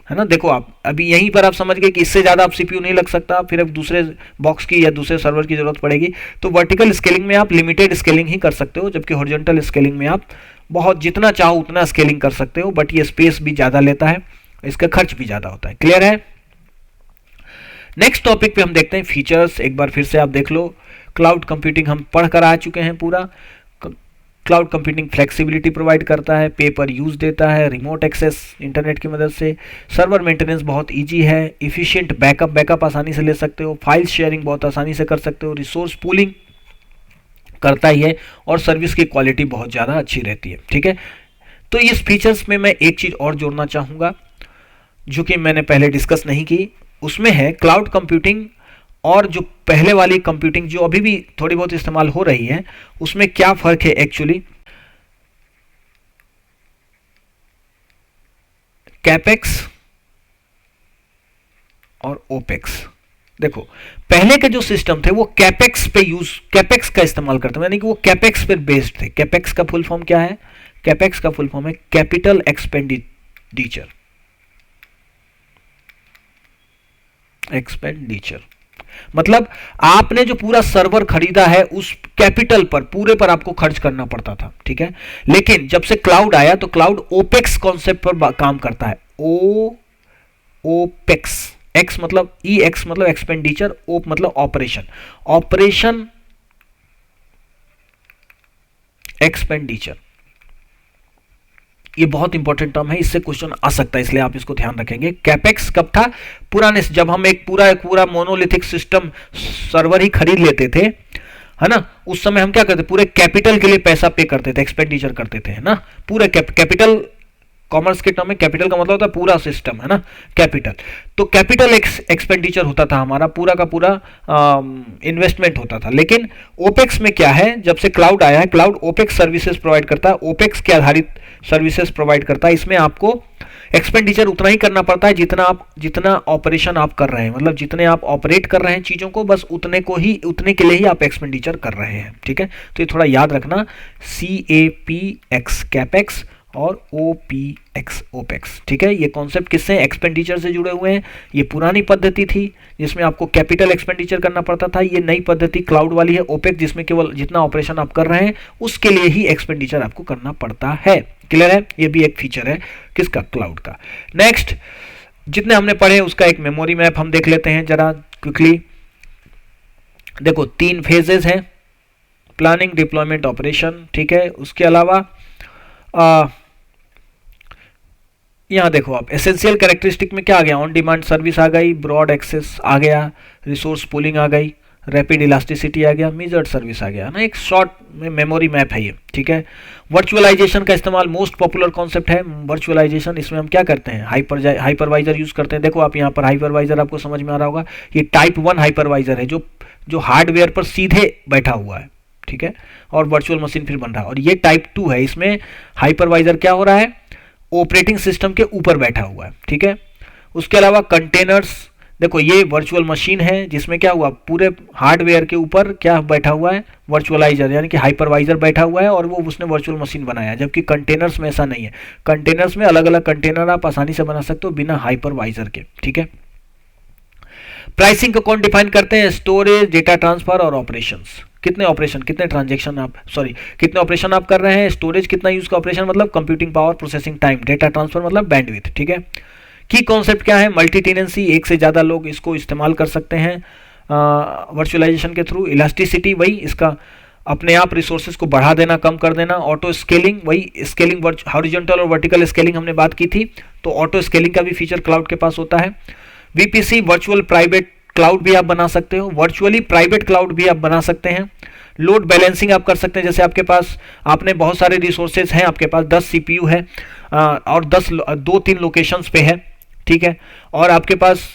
है ना। देखो आप अभी यहीं पर आप समझ गए कि इससे ज्यादा आप सीपीयू नहीं लग सकता, फिर अब दूसरे बॉक्स की या दूसरे सर्वर की जरूरत पड़ेगी। तो वर्टिकल स्केलिंग में आप लिमिटेड स्केलिंग ही कर सकते हो, जबकि हॉरिजॉन्टल स्केलिंग में आप बहुत जितना चाहो उतना स्केलिंग कर सकते हो, बट ये स्पेस भी ज्यादा लेता है, इसका खर्च भी ज्यादा होता है। क्लियर है? नेक्स्ट टॉपिक पे हम देखते हैं फीचर्स। एक बार फिर से आप देख लो, क्लाउड कंप्यूटिंग हम पढ़ कर आ चुके हैं पूरा। क्लाउड कंप्यूटिंग फ्लेक्सिबिलिटी प्रोवाइड करता है, पे पर यूज देता है, रिमोट एक्सेस इंटरनेट की मदद से, सर्वर मेंटेनेंस बहुत इजी है, इफिशिएंट बैकअप आसानी से ले सकते हो, फाइल शेयरिंग बहुत आसानी से कर सकते हो, रिसोर्स पूलिंग करता ही है, और सर्विस की क्वालिटी बहुत ज़्यादा अच्छी रहती है, ठीक है। तो इस फीचर्स में मैं एक चीज़ और जोड़ना चाहूँगा जो कि मैंने पहले डिस्कस नहीं की, उसमें है क्लाउड कंप्यूटिंग और जो पहले वाली कंप्यूटिंग जो अभी भी थोड़ी बहुत इस्तेमाल हो रही है, उसमें क्या फर्क है एक्चुअली। कैपेक्स और ओपेक्स। देखो पहले के जो सिस्टम थे वो कैपेक्स का इस्तेमाल करते थे, यानी कि वो कैपेक्स पर बेस्ड थे। कैपेक्स का फुल फॉर्म क्या है? कैपेक्स का फुल फॉर्म है कैपिटल एक्सपेंडिचर। मतलब आपने जो पूरा सर्वर खरीदा है उस कैपिटल पर, पूरे पर आपको खर्च करना पड़ता था, ठीक है। लेकिन जब से क्लाउड आया तो क्लाउड ओपेक्स कॉन्सेप्ट पर काम करता है। ओपेक्स, एक्स मतलब एक्स मतलब एक्सपेंडिचर, ओप मतलब ऑपरेशन एक्सपेंडिचर। ये बहुत इंपॉर्टेंट टर्म है, इससे क्वेश्चन आ सकता है, इसलिए आप इसको ध्यान रखेंगे। कैपेक्स कब था? पुराने, जब हम एक पूरा मोनोलिथिक सिस्टम सर्वर ही खरीद लेते थे, है ना, उस समय हम क्या करते, पूरे कैपिटल के लिए पैसा पे करते थे, एक्सपेंडिचर करते थे, है ना। पूरे कैपिटल, कॉमर्स के टर्म में कैपिटल का मतलब होता है पूरा सिस्टम, है ना, कैपिटल। तो कैपिटल एक्सपेंडिचर होता था हमारा, पूरा का पूरा इन्वेस्टमेंट होता था। लेकिन ओपेक्स में क्या है, जब से क्लाउड आया है, क्लाउड ओपेक्स सर्विसेज प्रोवाइड करता है, ओपेक्स के आधारित सर्विसेज प्रोवाइड करता है। इसमें आपको एक्सपेंडिचर उतना ही करना पड़ता है जितना ऑपरेशन आप कर रहे हैं, मतलब जितने आप ऑपरेट कर रहे हैं चीजों को, बस उतने के लिए ही आप एक्सपेंडिचर कर रहे हैं, ठीक है। तो ये थोड़ा याद रखना, CAPEX कैपेक्स और OPEX ओपेक्स, ठीक है। ये कॉन्सेप्ट किससे, एक्सपेंडिचर से जुड़े हुए हैं। ये पुरानी पद्धति थी जिसमें आपको कैपिटल एक्सपेंडिचर करना पड़ता था, ये नई पद्धति क्लाउड वाली है ओपेक्स, जिसमें केवल जितना ऑपरेशन आप कर रहे हैं उसके लिए ही एक्सपेंडिचर आपको करना पड़ता है। क्लियर है? ये भी एक फीचर है किसका, क्लाउड का। नेक्स्ट, जितने हमने पढ़े उसका एक मेमोरी मैप हम देख लेते हैं जरा क्विकली। देखो 3 फेजेस हैं, प्लानिंग, डिप्लॉयमेंट, ऑपरेशन, ठीक है। उसके अलावा यहाँ देखो आप एसेंशियल कैरेक्टरिस्टिक में क्या आ गया, ऑन डिमांड सर्विस आ गई, ब्रॉड एक्सेस आ गया, रिसोर्स पूलिंग आ गई, रैपिड इलास्टिसिटी आ गया, मेजर्ड सर्विस आ गया ना। एक शॉर्ट में मेमोरी मैप है ये, ठीक है। वर्चुअलाइजेशन का इस्तेमाल मोस्ट पॉपुलर कॉन्सेप्ट है वर्चुअलाइजेशन। इसमें हम क्या करते हैं, हाइपरवाइजर यूज करते हैं। देखो आप यहाँ पर हाइपरवाइजर आपको समझ में आ रहा होगा, ये टाइप 1 हाइपरवाइजर है जो हार्डवेयर पर सीधे बैठा हुआ है, ठीक है, और वर्चुअल मशीन फिर बन रहा है। और ये टाइप 2 है, इसमें हाइपरवाइजर क्या हो रहा है, ऑपरेटिंग सिस्टम के ऊपर बैठा हुआ है, ठीक है। उसके अलावा कंटेनर्स, देखो ये वर्चुअल मशीन है जिसमें क्या हुआ, पूरे हार्डवेयर के ऊपर क्या बैठा हुआ है, वर्चुअलाइजर यानी कि हाइपरवाइजर बैठा हुआ है, और वो उसने वर्चुअल मशीन बनाया। जबकि कंटेनर्स में ऐसा नहीं है, कंटेनर्स में अलग अलग कंटेनर आप आसानी से बना सकते हो बिना हाइपरवाइजर के, ठीक है। प्राइसिंग को कौन डिफाइन करते हैं, स्टोरेज, डेटा ट्रांसफर और ऑपरेशंस। कितने ऑपरेशन, कितने ऑपरेशन आप कर रहे हैं, स्टोरेज कितना यूज का ऑपरेशन मतलब computing power, processing time, data transfer मतलब बैंडविड्थ, ठीक है। की कॉन्सेप्ट क्या है? मल्टी टेनेंसी, एक से ज़्यादा लोग इसको इस्तेमाल कर सकते हैं वर्चुअलाइजेशन के थ्रू। इलास्टिसिटी, वही इसका अपने आप रिसोर्सेज को बढ़ा देना, कम कर देना। ऑटो स्केलिंग, वही स्केलिंग, हॉरिजॉन्टल और वर्टिकल स्केलिंग हमने बात की थी, तो ऑटो स्केलिंग का भी फीचर क्लाउड के पास होता है। वीपीसी, वर्चुअल प्राइवेट क्लाउड भी आप बना सकते हो, वर्चुअली प्राइवेट क्लाउड भी आप बना सकते हैं। लोड बैलेंसिंग आप कर सकते हैं, जैसे आपके पास आपने बहुत सारे रिसोर्सेज हैं, आपके पास 10 सीपीयू है और 2-3 लोकेशंस पे है, ठीक है, और आपके पास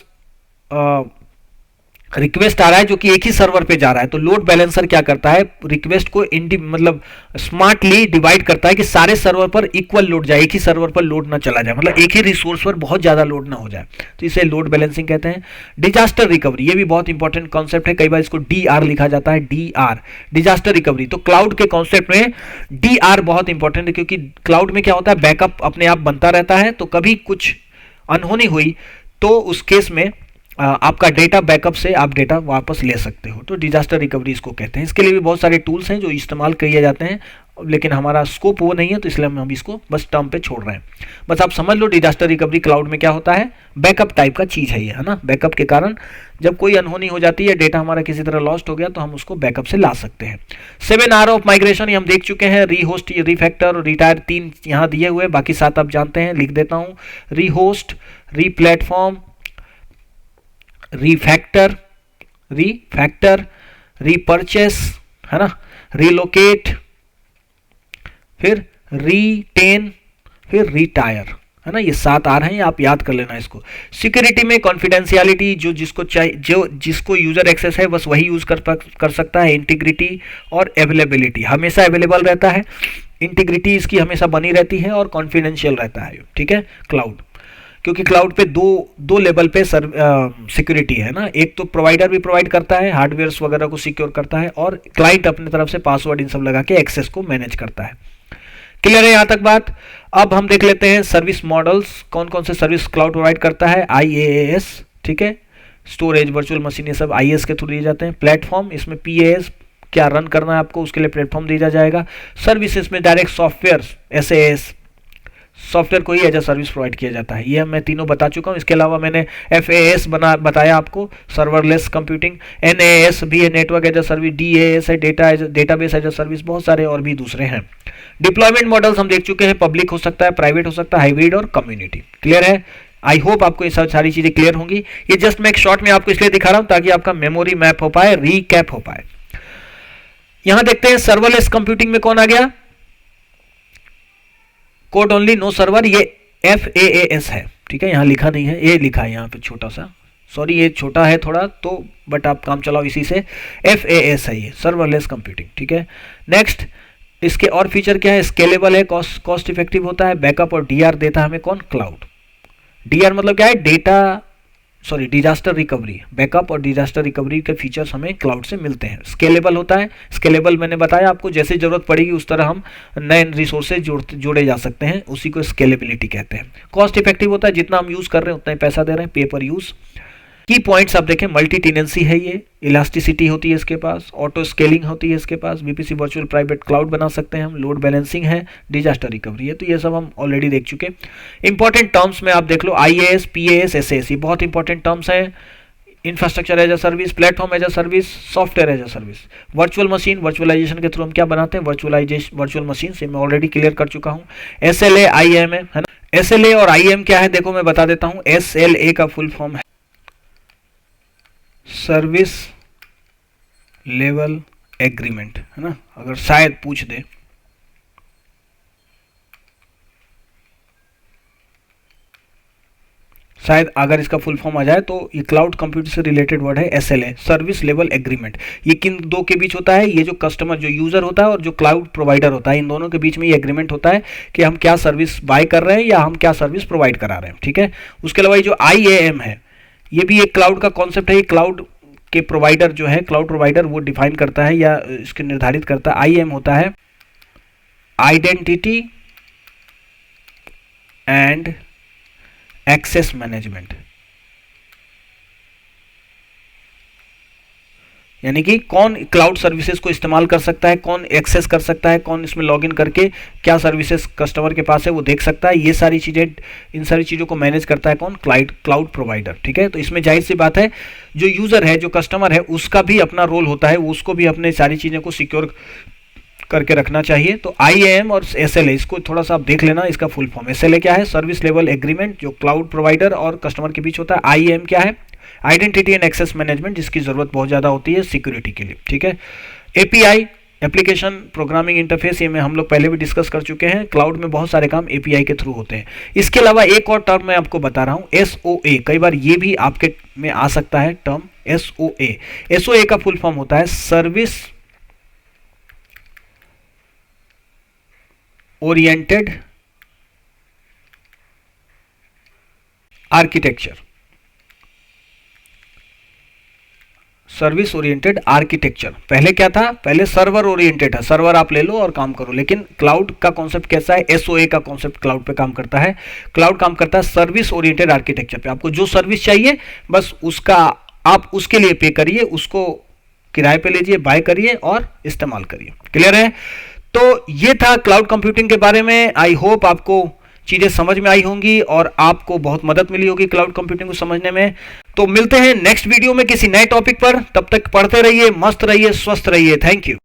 रिक्वेस्ट आ रहा है जो कि एक ही सर्वर पे जा रहा है, तो लोड बैलेंसर क्या करता है? रिक्वेस्ट को मतलब स्मार्टली डिवाइड करता है कि सारे सर्वर पर इक्वल लोड जाए, एक ही सर्वर पर लोड ना चला जाए, मतलब एक ही रिसोर्स पर बहुत ज्यादा लोड ना हो जाए, तो इसे लोड बैलेंसिंग कहते हैं। डिजास्टर रिकवरी, ये भी बहुत इंपॉर्टेंट कॉन्सेप्ट है, कई बार इसको डीआर लिखा जाता है, डीआर, डिजास्टर रिकवरी। तो क्लाउड के कॉन्सेप्ट में डीआर बहुत इंपॉर्टेंट है, क्योंकि क्लाउड में क्या होता है, बैकअप अपने आप बनता रहता है, तो कभी कुछ अनहोनी हुई तो उस केस में आपका डेटा बैकअप से आप डेटा वापस ले सकते हो, तो डिजास्टर रिकवरी इसको कहते हैं। इसके लिए भी बहुत सारे टूल्स हैं जो इस्तेमाल किए जाते हैं, लेकिन हमारा स्कोप वो नहीं है, तो इसलिए हम इसको बस टर्म पे छोड़ रहे हैं। बस आप समझ लो डिजास्टर रिकवरी क्लाउड में क्या होता है, बैकअप टाइप का चीज़ है ये, है ना। बैकअप के कारण जब कोई अनहोनी हो जाती है, डेटा हमारा किसी तरह लॉस्ट हो गया, तो हम उसको बैकअप से ला सकते हैं। 7 आवर ऑफ माइग्रेशन हम देख चुके हैं, रीहोस्ट, रीफैक्टर और रिटायर, 3 यहाँ दिए हुए, बाकी 7 आप जानते हैं, लिख देता हूँ। रीहोस्ट, रीप्लेटफॉर्म, रीफैक्टर, रीपरचेस, है ना, रीलोकेट, फिर रीटेन, फिर रिटायर, है ना। ये 7 आर हैं, आप याद कर लेना इसको। सिक्योरिटी में कॉन्फिडेंशियलिटी, जो जिसको चाहिए, जो जिसको यूजर एक्सेस है बस वही यूज कर सकता है। इंटीग्रिटी और अवेलेबिलिटी, हमेशा अवेलेबल रहता है, इंटीग्रिटी इसकी हमेशा बनी रहती है, और कॉन्फिडेंशियल रहता है, ठीक है, क्लाउड। क्योंकि क्लाउड पे दो लेवल पे सिक्योरिटी है ना, एक तो प्रोवाइडर भी प्रोवाइड करता है, हार्डवेयर वगैरह को सिक्योर करता है, और क्लाइंट अपनी तरफ से पासवर्ड इन सब लगा के एक्सेस को मैनेज करता है। क्लियर है यहाँ तक बात? अब हम देख लेते हैं सर्विस मॉडल्स, कौन कौन से सर्विस क्लाउड प्रोवाइड करता है। IaaS, ठीक है, स्टोरेज, वर्चुअल मशीन, ये सब IaaS के थ्रू दिए जाते हैं। प्लेटफॉर्म, इसमें PaaS, क्या रन करना है आपको, उसके लिए प्लेटफॉर्म दिया जाएगा। सर्विसेज में डायरेक्ट सॉफ्टवेयर, SaaS, सॉफ्टवेयर को ही एज अ सर्विस प्रोवाइड किया जाता है। ये मैं तीनों बता चुका हूँ। इसके अलावा मैंने FaaS बताया आपको, सर्वरलेस कंप्यूटिंग। NAS भी है, network as a service. DAS है, डेटाबेस एज अ सर्विस, बहुत सारे और भी दूसरे हैं। डिप्लॉयमेंट मॉडल्स हम देख चुके हैं, पब्लिक हो सकता है, प्राइवेट हो सकता है, हाइब्रिड और कम्युनिटी। क्लियर है? आई होप आपको ये सारी चीजें क्लियर होंगी। ये जस्ट मैं एक शॉर्ट में आपको इसलिए दिखा रहा हूं ताकि आपका मेमोरी मैप हो पाए, रीकैप हो पाए। यहां देखते हैं सर्वरलेस कंप्यूटिंग में कौन आ गया, कोड ओनली नो सर्वर, ये FaaS है, ठीक है, यहां लिखा नहीं है, ये लिखा है यहां पे छोटा सा, सॉरी ये छोटा है थोड़ा तो, बट आप काम चलाओ इसी से। FaaS है ये, सर्वरलेस कंप्यूटिंग, ठीक है। नेक्स्ट, इसके और फीचर क्या है, स्केलेबल है, कॉस्ट इफेक्टिव होता है, बैकअप और डीआर देता है हमें कौन, क्लाउड। डीआर मतलब क्या है, डिजास्टर रिकवरी, बैकअप और डिजास्टर रिकवरी के फीचर्स हमें क्लाउड से मिलते हैं। स्केलेबल होता है, स्केलेबल मैंने बताया आपको, जैसे जरूरत पड़ेगी उस तरह हम नए रिसोर्सेज जोड़े जा सकते हैं, उसी को स्केलेबिलिटी कहते हैं। कॉस्ट इफेक्टिव होता है, जितना हम यूज कर रहे हैं उतना ही पैसा दे रहे हैं, पे पर यूज। की पॉइंट्स आप देखें, मल्टी टेनेंसी है ये, इलास्टिसिटी होती है इसके पास, ऑटो स्केलिंग होती है इसके पास, VPC वर्चुअल प्राइवेट क्लाउड बना सकते हैं हम, लोड बैलेंसिंग है, डिजास्टर रिकवरी है, तो ये सब हम ऑलरेडी देख चुके। इंपॉर्टेंट टर्म्स में आप देख लो, IaaS, PaaS, SaaS, ये बहुत इंपॉर्टेंट टर्म्स हैं। Infrastructure as a service, platform as a service, software as a service. Virtual machine, virtualisation के थ्रू हम क्या बनाते हैं, वर्चुअल मशीन से मैं ऑलरेडी क्लियर कर चुका हूँ। SLA, IAM है ना। SLA और IAM क्या है, देखो मैं बता देता हूँ। SLA का फुल फॉर्म है सर्विस लेवल एग्रीमेंट, है ना, अगर शायद पूछ दे। शायद अगर इसका फुल फॉर्म आ जाए तो ये क्लाउड कंप्यूटिंग से रिलेटेड वर्ड है, SLA, सर्विस लेवल एग्रीमेंट। ये किन दो के बीच होता है, ये जो कस्टमर, जो यूजर होता है और जो क्लाउड प्रोवाइडर होता है, इन दोनों के बीच में ये एग्रीमेंट होता है कि हम क्या सर्विस बाय कर रहे हैं या हम क्या सर्विस प्रोवाइड करा रहे हैं, ठीक है। उसके अलावा ये जो IAM है, ये भी एक क्लाउड का कॉन्सेप्ट है। ये क्लाउड के प्रोवाइडर जो है, क्लाउड प्रोवाइडर वो डिफाइन करता है या इसके निर्धारित करता है। IAM होता है आइडेंटिटी एंड एक्सेस मैनेजमेंट। यानी कि कौन क्लाउड सर्विसेज को इस्तेमाल कर सकता है, कौन एक्सेस कर सकता है, कौन इसमें लॉगिन करके क्या सर्विसेज कस्टमर के पास है वो देख सकता है। ये सारी चीज़ें, इन सारी चीज़ों को मैनेज करता है कौन, क्लाउड प्रोवाइडर। ठीक है, तो इसमें जाहिर सी बात है जो यूज़र है, जो कस्टमर है, उसका भी अपना रोल होता है, उसको भी अपने सारी चीज़ों को सिक्योर करके रखना चाहिए। तो IAM और SLA, इसको थोड़ा सा आप देख लेना, इसका फुल फॉर्म। SLA क्या है, सर्विस लेवल एग्रीमेंट, जो क्लाउड प्रोवाइडर और कस्टमर के बीच होता है। IAM क्या है, आइडेंटिटी एंड एक्सेस मैनेजमेंट, जिसकी जरूरत बहुत ज्यादा होती है सिक्योरिटी के लिए। ठीक है, API, एप्लीकेशन प्रोग्रामिंग इंटरफेस, ये में हम लोग पहले भी डिस्कस कर चुके हैं। क्लाउड में बहुत सारे काम API के थ्रू होते हैं। इसके अलावा एक और टर्म मैं आपको बता रहा हूं, SOA। कई बार ये भी आपके में आ सकता है टर्म SOA। SOA का फुल फॉर्म होता है service oriented architecture. Service oriented architecture. पहले क्या था, पहले सर्वर ओरिएंटेड है, सर्वर आप ले लो और काम करो। लेकिन क्लाउड का कॉन्सेप्ट कैसा है, SOA का कॉन्सेप्ट क्लाउड पे काम करता है। क्लाउड काम करता है सर्विस ओरिएंटेड आर्किटेक्चर पे। आपको जो सर्विस चाहिए बस उसका आप उसके लिए पे करिए, उसको किराए पे लीजिए, बाय करिए और इस्तेमाल करिए। क्लियर है? तो ये था क्लाउड कंप्यूटिंग के बारे में। आई होप आपको चीजें समझ में आई होंगी और आपको बहुत मदद मिली होगी क्लाउड कंप्यूटिंग को समझने में। तो मिलते हैं नेक्स्ट वीडियो में किसी नए टॉपिक पर। तब तक पढ़ते रहिए, मस्त रहिए, स्वस्थ रहिए। Thank you.